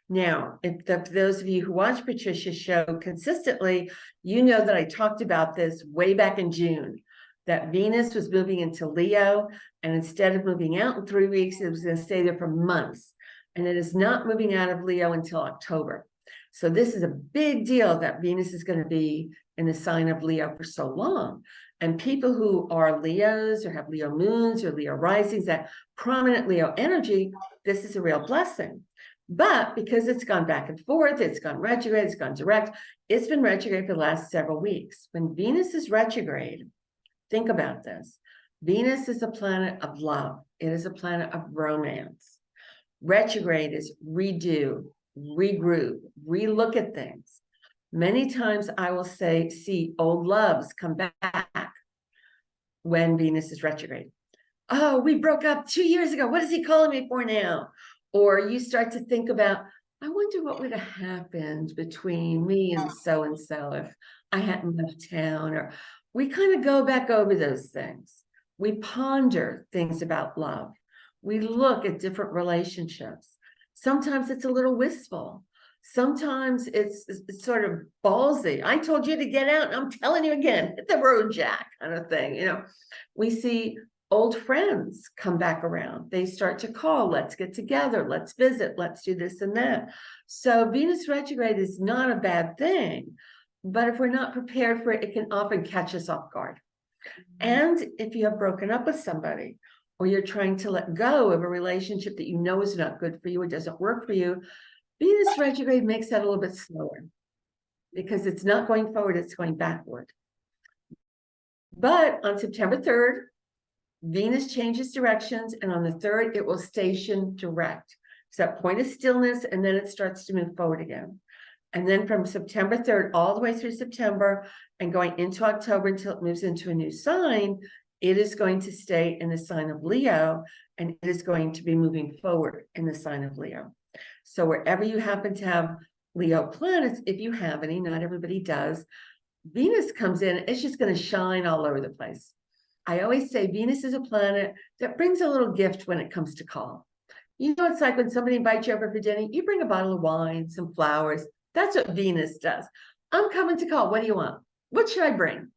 Now, for those of you who watch Patricia's show consistently, you know that I talked about this way back in June, that Venus was moving into Leo, and instead of moving out in 3 weeks, it was going to stay there for months. And it is not moving out of Leo until October. So this is a big deal that Venus is going to be in the sign of Leo for so long. And people who are Leos or have Leo moons or Leo risings, that prominent Leo energy, this is a real blessing. But because it's gone back and forth, it's gone retrograde, it's gone direct, it's been retrograde for the last several weeks. When Venus is retrograde, think about this. Venus is a planet of love. It is a planet of romance. Retrograde is redo, regroup, relook at things. Many times I will say, see old loves come back when Venus is retrograde. Oh, we broke up 2 years ago. What is he calling me for now? Or you start to think about, I wonder what would have happened between me and so if I hadn't left town. Or we kind of go back over those things. We ponder things about love. We look at different relationships. Sometimes it's a little wistful. Sometimes it's sort of ballsy. I told you to get out, and I'm telling you again, hit the road, Jack, kind of thing. You know, we see old friends come back around. They start to call, let's get together, let's visit, let's do this and that. So Venus retrograde is not a bad thing, but if we're not prepared for it, it can often catch us off guard. And if you have broken up with somebody, or you're trying to let go of a relationship that you know is not good for you, it doesn't work for you, Venus retrograde makes that a little bit slower, because it's not going forward, it's going backward. But on September 3rd, Venus changes directions, and on the 3rd, it will station direct. It's that point of stillness, and then it starts to move forward again. And then from September 3rd, all the way through September, and going into October until it moves into a new sign, it is going to stay in the sign of Leo, and it is going to be moving forward in the sign of Leo. So wherever you happen to have Leo planets, if you have any, not everybody does, Venus comes in, it's just going to shine all over the place. I always say Venus is a planet that brings a little gift when it comes to call. You know, it's like when somebody invites you over for dinner, you bring a bottle of wine, some flowers. That's what Venus does. I'm coming to call. What do you want? What should I bring?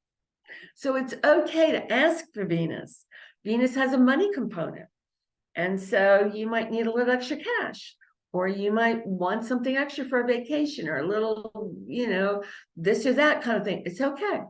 So it's okay to ask for Venus. Venus has a money component. And so you might need a little extra cash, or you might want something extra for a vacation, or a little, you know, this or that kind of thing. It's okay.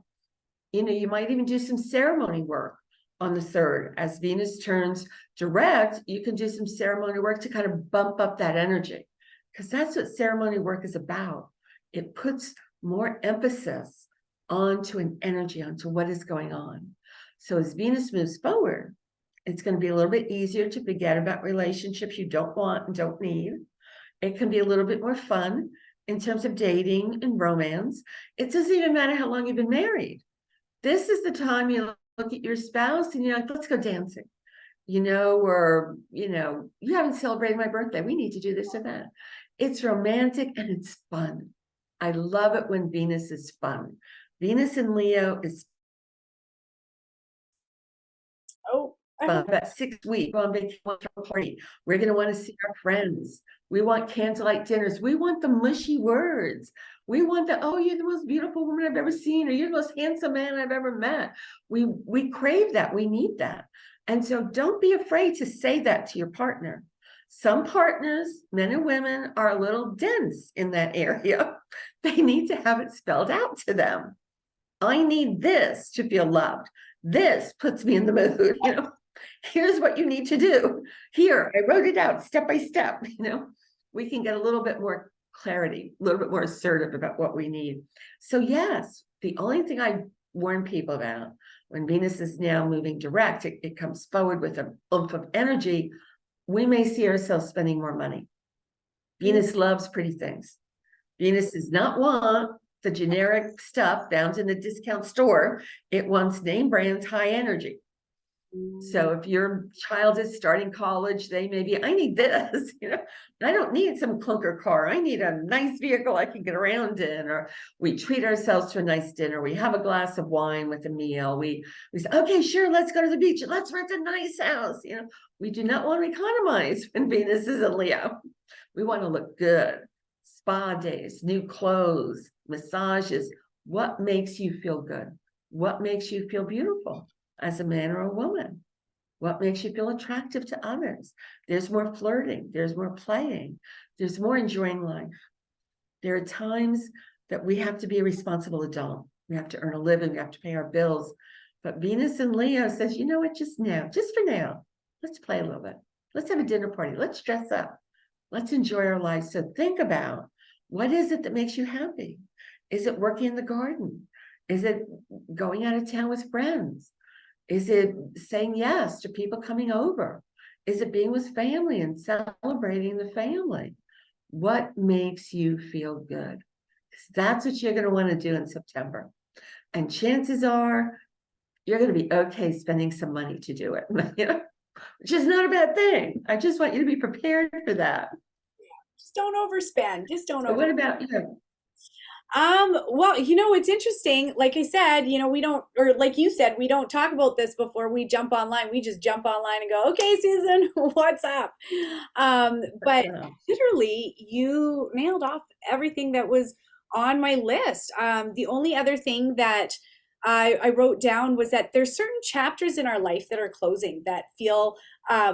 You know, you might even do some ceremony work on the 3rd. As Venus turns direct, you can do some ceremony work to kind of bump up that energy, because that's what ceremony work is about. It puts more emphasis onto an energy, onto what is going on. So as Venus moves forward, it's going to be a little bit easier to forget about relationships you don't want and don't need. It can be a little bit more fun in terms of dating and romance. It doesn't even matter how long you've been married. This is the time you look at your spouse and you're like, let's go dancing, you know, or, you know, you haven't celebrated my birthday. We need to do this or that. It's romantic and it's fun. I love it when Venus is fun. Venus in Leo is fun. About 6 weeks on vacation party. We're going to want to see our friends. We want candlelight dinners. We want the mushy words. We want the, oh, you're the most beautiful woman I've ever seen, or you're the most handsome man I've ever met. We crave that. We need that. And so don't be afraid to say that to your partner. Some partners, men and women, are a little dense in that area. They need to have it spelled out to them. I need this to feel loved. This puts me in the mood, you know. Here's what you need to do. Here, I wrote it out step by step, you know. We can get a little bit more clarity, a little bit more assertive about what we need. So yes, the only thing I warn people about when Venus is now moving direct, it comes forward with an oomph of energy. We may see ourselves spending more money. Venus loves pretty things. Venus does not want the generic stuff found in the discount store. It wants name brands, high energy. So if your child is starting college, they may be, I need this, you know, I don't need some clunker car. I need a nice vehicle I can get around in. Or we treat ourselves to a nice dinner. We have a glass of wine with a meal. We say, okay, sure, let's go to the beach. Let's rent a nice house. You know, we do not want to economize when Venus is in Leo. We want to look good. Spa days, new clothes, massages. What makes you feel good? What makes you feel beautiful as a man or a woman? What makes you feel attractive to others? There's more flirting, there's more playing, there's more enjoying life. There are times that we have to be a responsible adult. We have to earn a living, we have to pay our bills. But Venus in Leo says, you know what, just now, just for now, let's play a little bit. Let's have a dinner party. Let's dress up. Let's enjoy our lives. So think about, what is it that makes you happy? Is it working in the garden? Is it going out of town with friends? Is it saying yes to people coming over? Is it being with family and celebrating the family? What makes you feel good? That's what you're going to want to do in September. And chances are you're going to be okay spending some money to do it, you know, which is not a bad thing. I just want you to be prepared for that.
Just don't overspend. Just don't
So
over.
what about you?
Well, it's interesting. Like I said, we don't, or like you said, we don't talk about this before we jump online. We just jump online and go, okay, Susan, what's up? But literally, you nailed off everything that was on my list. The only other thing that I wrote down was that there's certain chapters in our life that are closing that feel,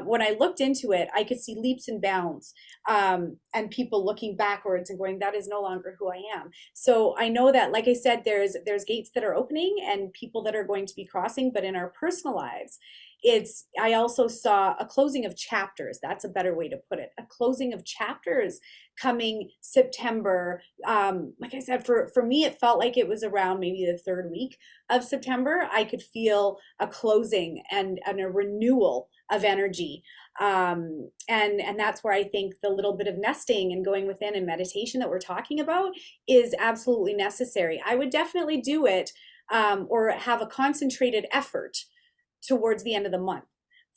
when I looked into it, I could see leaps and bounds, and people looking backwards and going, that is no longer who I am. So I know that, like I said, there's gates that are opening and people that are going to be crossing, but in our personal lives, I also saw a closing of chapters. That's a better way to put it. A closing of chapters coming September. Like I said, for me, it felt like it was around maybe the third week of September. I could feel a closing and a renewal of energy. And that's where I think the little bit of nesting and going within and meditation that we're talking about is absolutely necessary. I would definitely do it, or have a concentrated effort towards the end of the month.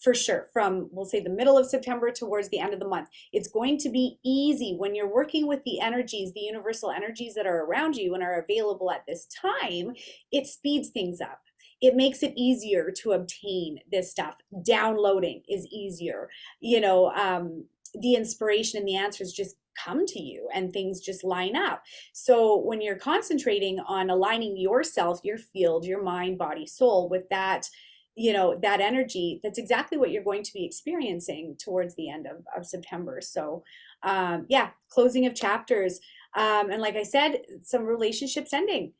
For sure, from we'll say the middle of September towards the end of the month. It's going to be easy when you're working with the energies, the universal energies that are around you and are available at this time. It speeds things up. It makes it easier to obtain this stuff. Downloading is easier. The inspiration and the answers just come to you and things just line up. So when you're concentrating on aligning yourself, your field, your mind, body, soul with that, that energy, that's exactly what you're going to be experiencing towards the end of September. So yeah, closing of chapters. And like I said, some relationships ending.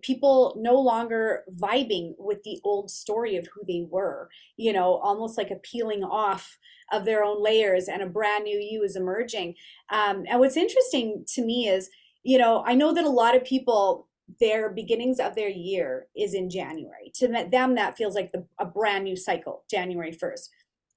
People no longer vibing with the old story of who they were, almost like a peeling off of their own layers and a brand new you is emerging. And what's interesting to me is, I know that a lot of people, their beginnings of their year is in January. To them, that feels like a brand new cycle, January 1st.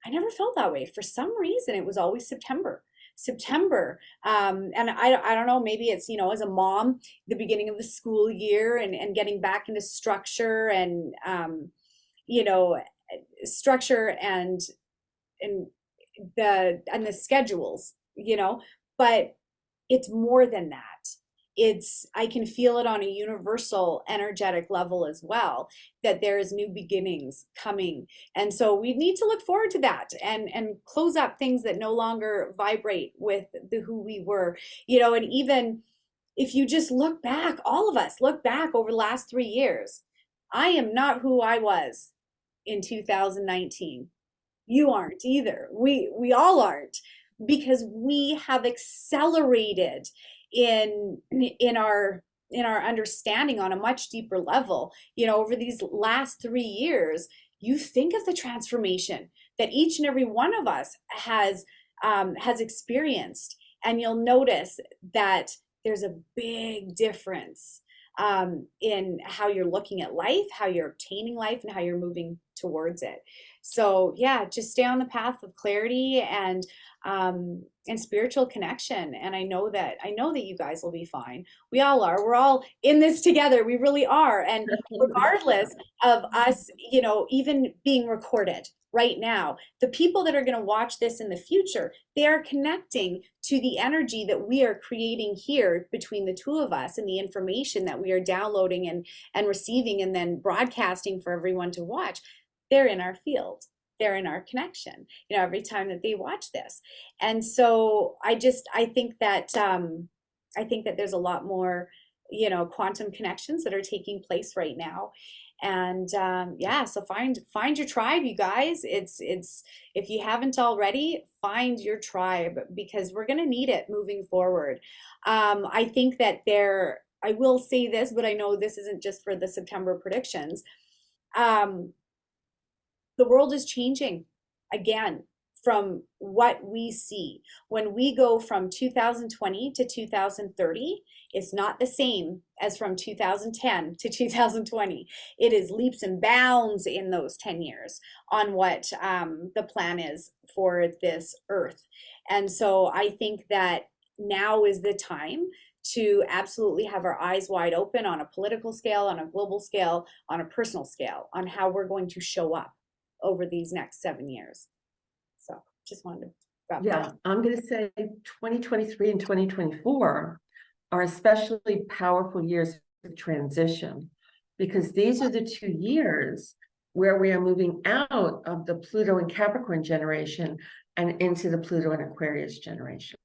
I never felt that way. For some reason, it was always September. September. And I don't know, maybe it's, as a mom, the beginning of the school year and getting back into structure and, you know, structure and the schedules, but it's more than that. I can feel it on a universal energetic level as well, that there is new beginnings coming. And so we need to look forward to that and close up things that no longer vibrate with the who we were, and even if you just look back, all of us look back over the last 3 years. I am not who I was in 2019. You aren't either. We all aren't, because we have accelerated in our understanding on a much deeper level. Over these last 3 years, you think of the transformation that each and every one of us has experienced, and you'll notice that there's a big difference in how you're looking at life, how you're obtaining life, and how you're moving towards it. So yeah, just stay on the path of clarity and spiritual connection. And I know that you guys will be fine. We all are. We're all in this together. We really are. And regardless of us, even being recorded right now, the people that are going to watch this in the future, they are connecting to the energy that we are creating here between the two of us, and the information that we are downloading and receiving and then broadcasting for everyone to watch. They're in our field. They're in our connection, every time that they watch this. And so I think that there's a lot more, quantum connections that are taking place right now. And yeah, so find your tribe, you guys. It's if you haven't already, find your tribe, because we're going to need it moving forward. I think that I will say this, but I know this isn't just for the September predictions. The world is changing again from what we see. When we go from 2020 to 2030, it's not the same as from 2010 to 2020. It is leaps and bounds in those 10 years on what the plan is for this earth. And so I think that now is the time to absolutely have our eyes wide open on a political scale, on a global scale, on a personal scale, on how we're going to show up over these next 7 years. So just wanted to wrap that
Yeah,
up.
I'm going to say 2023 and 2024 are especially powerful years of transition, because these are the 2 years where we are moving out of the Pluto and Capricorn generation and into the Pluto and Aquarius generation.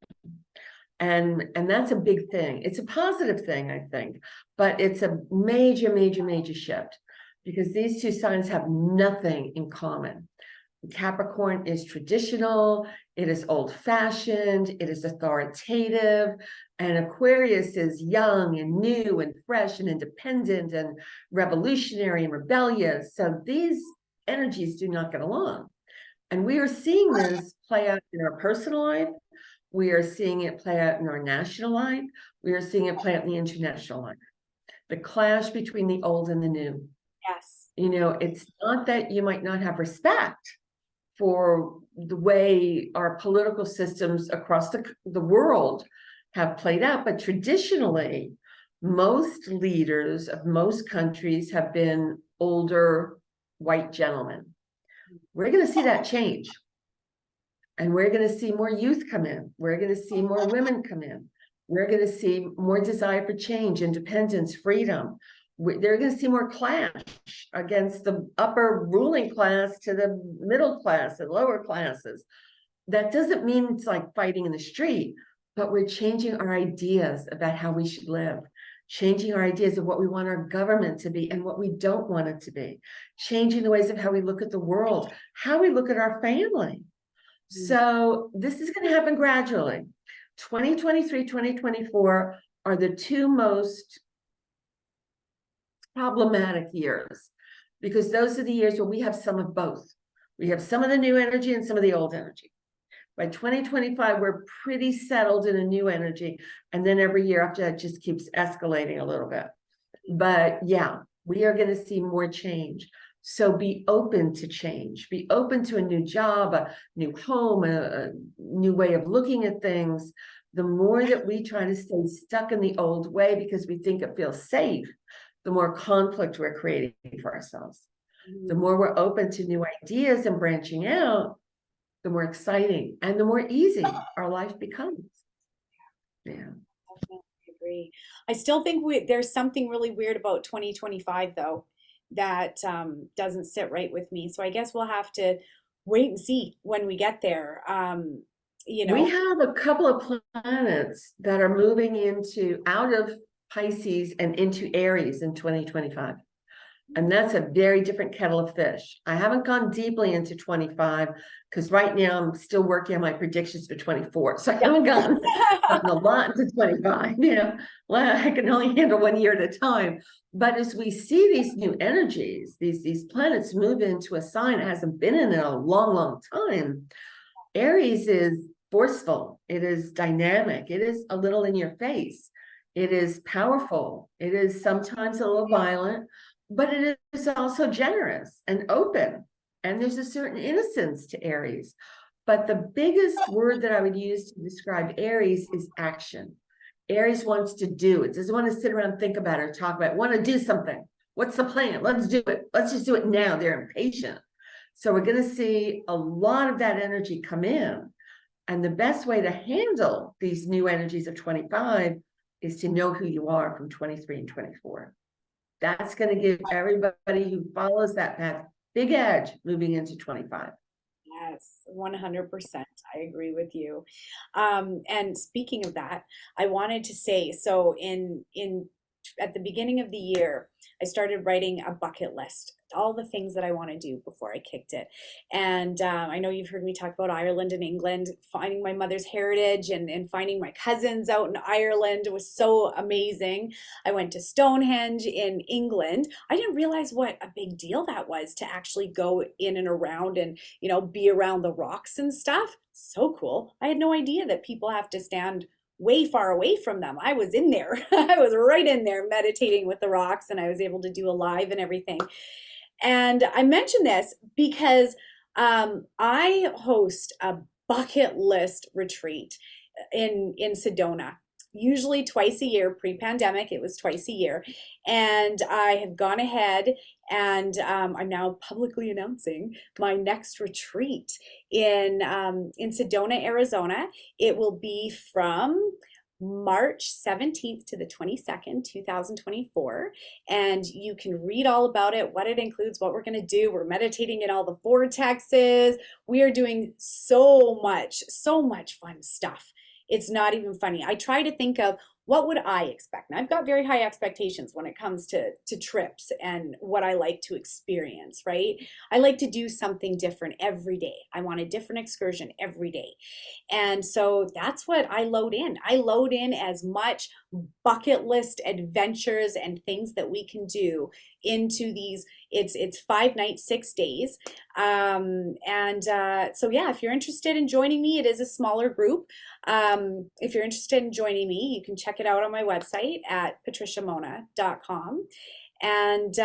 And that's a big thing. It's a positive thing, I think, but it's a major, major, major shift, because these two signs have nothing in common. Capricorn is traditional, it is old-fashioned, it is authoritative, and Aquarius is young and new and fresh and independent and revolutionary and rebellious. So these energies do not get along. And we are seeing this play out in our personal life. We are seeing it play out in our national life. We are seeing it play out in the international life. The clash between the old and the new.
Yes.
You know, it's not that you might not have respect for the way our political systems across the world have played out, but traditionally, most leaders of most countries have been older white gentlemen. We're going to see that change. And we're going to see more youth come in. We're going to see more women come in. We're going to see more desire for change, independence, freedom. They're going to see more clash against the upper ruling class to the middle class and lower classes. That doesn't mean it's like fighting in the street, but we're changing our ideas about how we should live, changing our ideas of what we want our government to be and what we don't want it to be, changing the ways of how we look at the world, how we look at our family. So this is going to happen gradually. 2023, 2024 are the two most problematic years, because those are the years where we have some of both. We have some of the new energy and some of the old energy. By 2025, we're pretty settled in a new energy. And then every year after that just keeps escalating a little bit. But yeah, we are going to see more change. So be open to change, be open to a new job, a new home, a new way of looking at things. The more that we try to stay stuck in the old way because we think it feels safe, the more conflict we're creating for ourselves. The more we're open to new ideas and branching out, the more exciting and the more easy our life becomes. Yeah.
Definitely agree. I still think there's something really weird about 2025 though, that doesn't sit right with me. So I guess we'll have to wait and see when we get there.
We have a couple of planets that are moving out of Pisces and into Aries in 2025. And that's a very different kettle of fish. I haven't gone deeply into 25 because right now I'm still working on my predictions for 24. So I haven't gotten a lot into 25. You know, well, I can only handle 1 year at a time. But as we see these new energies, these planets move into a sign it hasn't been in a long, long time. Aries is forceful. It is dynamic. It is a little in your face. It is powerful. It is sometimes a little violent, but it is also generous and open. And there's a certain innocence to Aries. But the biggest word that I would use to describe Aries is action. Aries wants to do. It doesn't want to sit around and think about it or talk about it. Want to do something. What's the plan? Let's do it. Let's just do it now. They're impatient. So we're going to see a lot of that energy come in. And the best way to handle these new energies of 25 is to know who you are from 23 and 24. That's going to give everybody who follows that path big edge moving into 25.
Yes, 100%. I agree with you. And speaking of that, I wanted to say, so in at the beginning of the year, I started writing a bucket list, all the things that I want to do before I kicked it. And I know you've heard me talk about Ireland and England, finding my mother's heritage and finding my cousins out in Ireland was so amazing. I went to Stonehenge in England. I didn't realize what a big deal that was to actually go in and around and, be around the rocks and stuff. So cool. I had no idea that people have to stand way far away from them. I was in there. I was right in there meditating with the rocks, and I was able to do a live and everything. And I mention this because I host a bucket list retreat in Sedona usually twice a year. Pre-pandemic, it was twice a year. And I have gone ahead and I'm now publicly announcing my next retreat in Sedona, Arizona. It will be from March 17th to the 22nd, 2024. And you can read all about it, what it includes, what we're going to do. We're meditating in all the vortexes. We are doing so much fun stuff. It's not even funny. I try to think of what would I expect? And I've got very high expectations when it comes to trips and what I like to experience, right? I like to do something different every day. I want a different excursion every day. And so that's what I load in. I load in as much bucket list adventures and things that we can do into these. It's 5 nights, 6 days. So yeah, if you're interested in joining me, it is a smaller group. If you're interested in joining me, you can check it out on my website at patriciamonna.com. And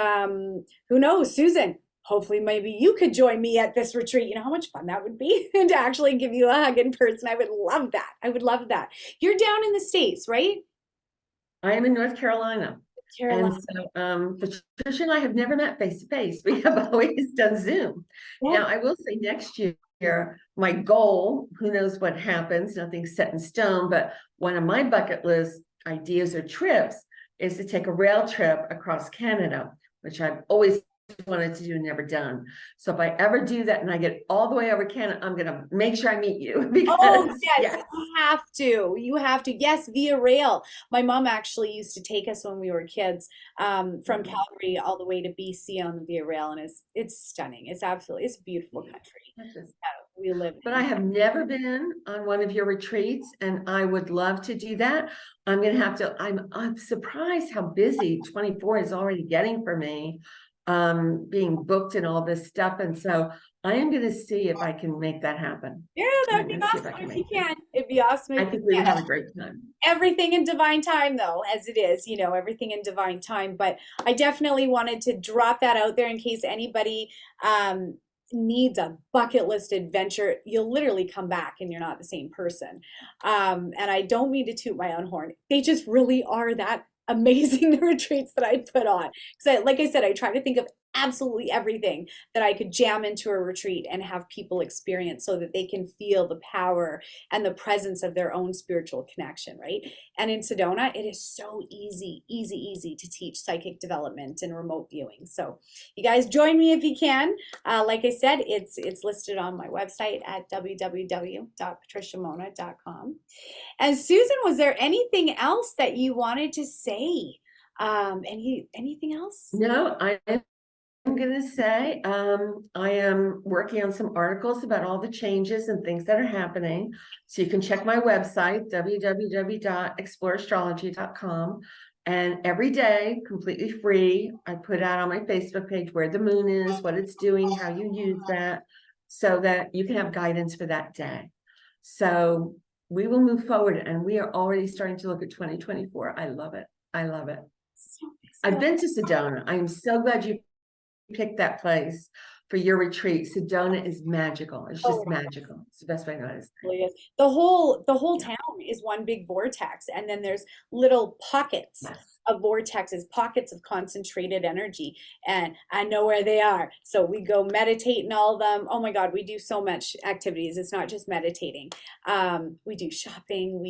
who knows, Susan, hopefully maybe you could join me at this retreat. You know how much fun that would be? And to actually give you a hug in person. I would love that. I would love that. You're down in the States, right?
I am in North Carolina.
Carolina.
And so Patricia and I have never met face to face. We have always done Zoom.
Yeah.
Now, I will say next year, my goal, who knows what happens, nothing's set in stone, but one of my bucket list ideas or trips is to take a rail trip across Canada, which I've always wanted to do, never done. So if I ever do that and I get all the way over Canada, I'm going to make sure I meet you because
Oh, yes, you have to. You have to. Yes, via rail. My mom actually used to take us when we were kids from Calgary all the way to BC on the via rail, and it's stunning. It's a beautiful country that we live in.
But I have never been on one of your retreats, and I would love to do that. I'm going to have to. I'm surprised how busy 24 is already getting for me, being booked and all this stuff, and so I am going to see if I can make that happen.
Yeah, that'd be awesome if you can. It'd be awesome
I
if
think
you
we would
can.
have a great time.
Everything in divine time, though, as it is, everything in divine time. But I definitely wanted to drop that out there in case anybody needs a bucket list adventure. You'll literally come back and you're not the same person. And I don't mean to toot my own horn. They just really are that amazing, the retreats that I put on. Because like I said, I try to think of absolutely everything that I could jam into a retreat and have people experience so that they can feel the power and the presence of their own spiritual connection, right? And in Sedona, it is so easy to teach psychic development and remote viewing. So you guys join me if you can. Like I said, it's listed on my website at www.patriciamonna.com. And Susan, was there anything else that you wanted to say? Anything else?
No, I'm going to say I am working on some articles about all the changes and things that are happening. So you can check my website, www.exploreastrology.com. And every day, completely free, I put out on my Facebook page where the moon is, what it's doing, how you use that, so that you can have guidance for that day. So we will move forward, and we are already starting to look at 2024. I love it. I love it. I've been to Sedona. I am so glad you pick that place for your retreat. Sedona is magical. It's just magical. It's the best way to know it.
Really. The whole town is one big vortex, and then there's little pockets of vortexes, pockets of concentrated energy, and I know where they are. So we go meditate in all of them. Oh my God, we do so much activities. It's not just meditating. We do shopping.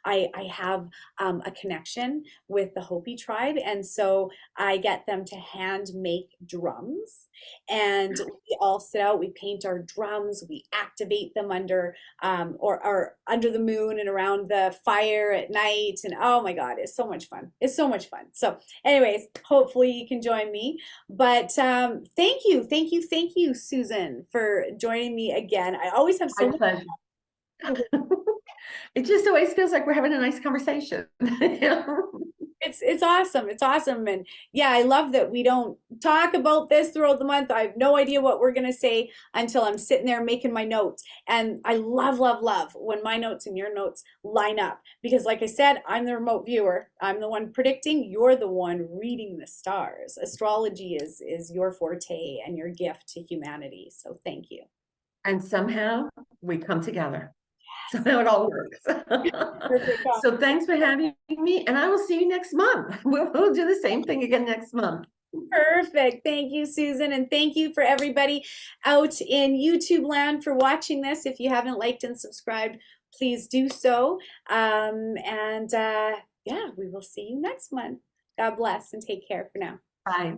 I have a connection with the Hopi tribe, and so I get them to hand make drums, and we all sit out, we paint our drums, we activate them under or under the moon and around the fire at night. And oh my God, it's so much fun. It's so much fun. So anyways, hopefully you can join me. But thank you, Susan, for joining me again. I always have so much
fun. It just always feels like we're having a nice conversation.
It's awesome. It's awesome. And yeah, I love that we don't talk about this throughout the month. I have no idea what we're going to say until I'm sitting there making my notes. And I love when my notes and your notes line up, because like I said, I'm the remote viewer. I'm the one predicting. You're the one reading the stars. Astrology is your forte and your gift to humanity. So thank you.
And somehow we come together. So how it all works.
Perfect.
So thanks for having me, and I will see you next month. We'll do the same thing again next month.
Perfect. Thank you, Susan. And thank you for everybody out in YouTube land for watching this. If you haven't liked and subscribed, please do so. Yeah, we will see you next month. God bless and take care for now.
Bye.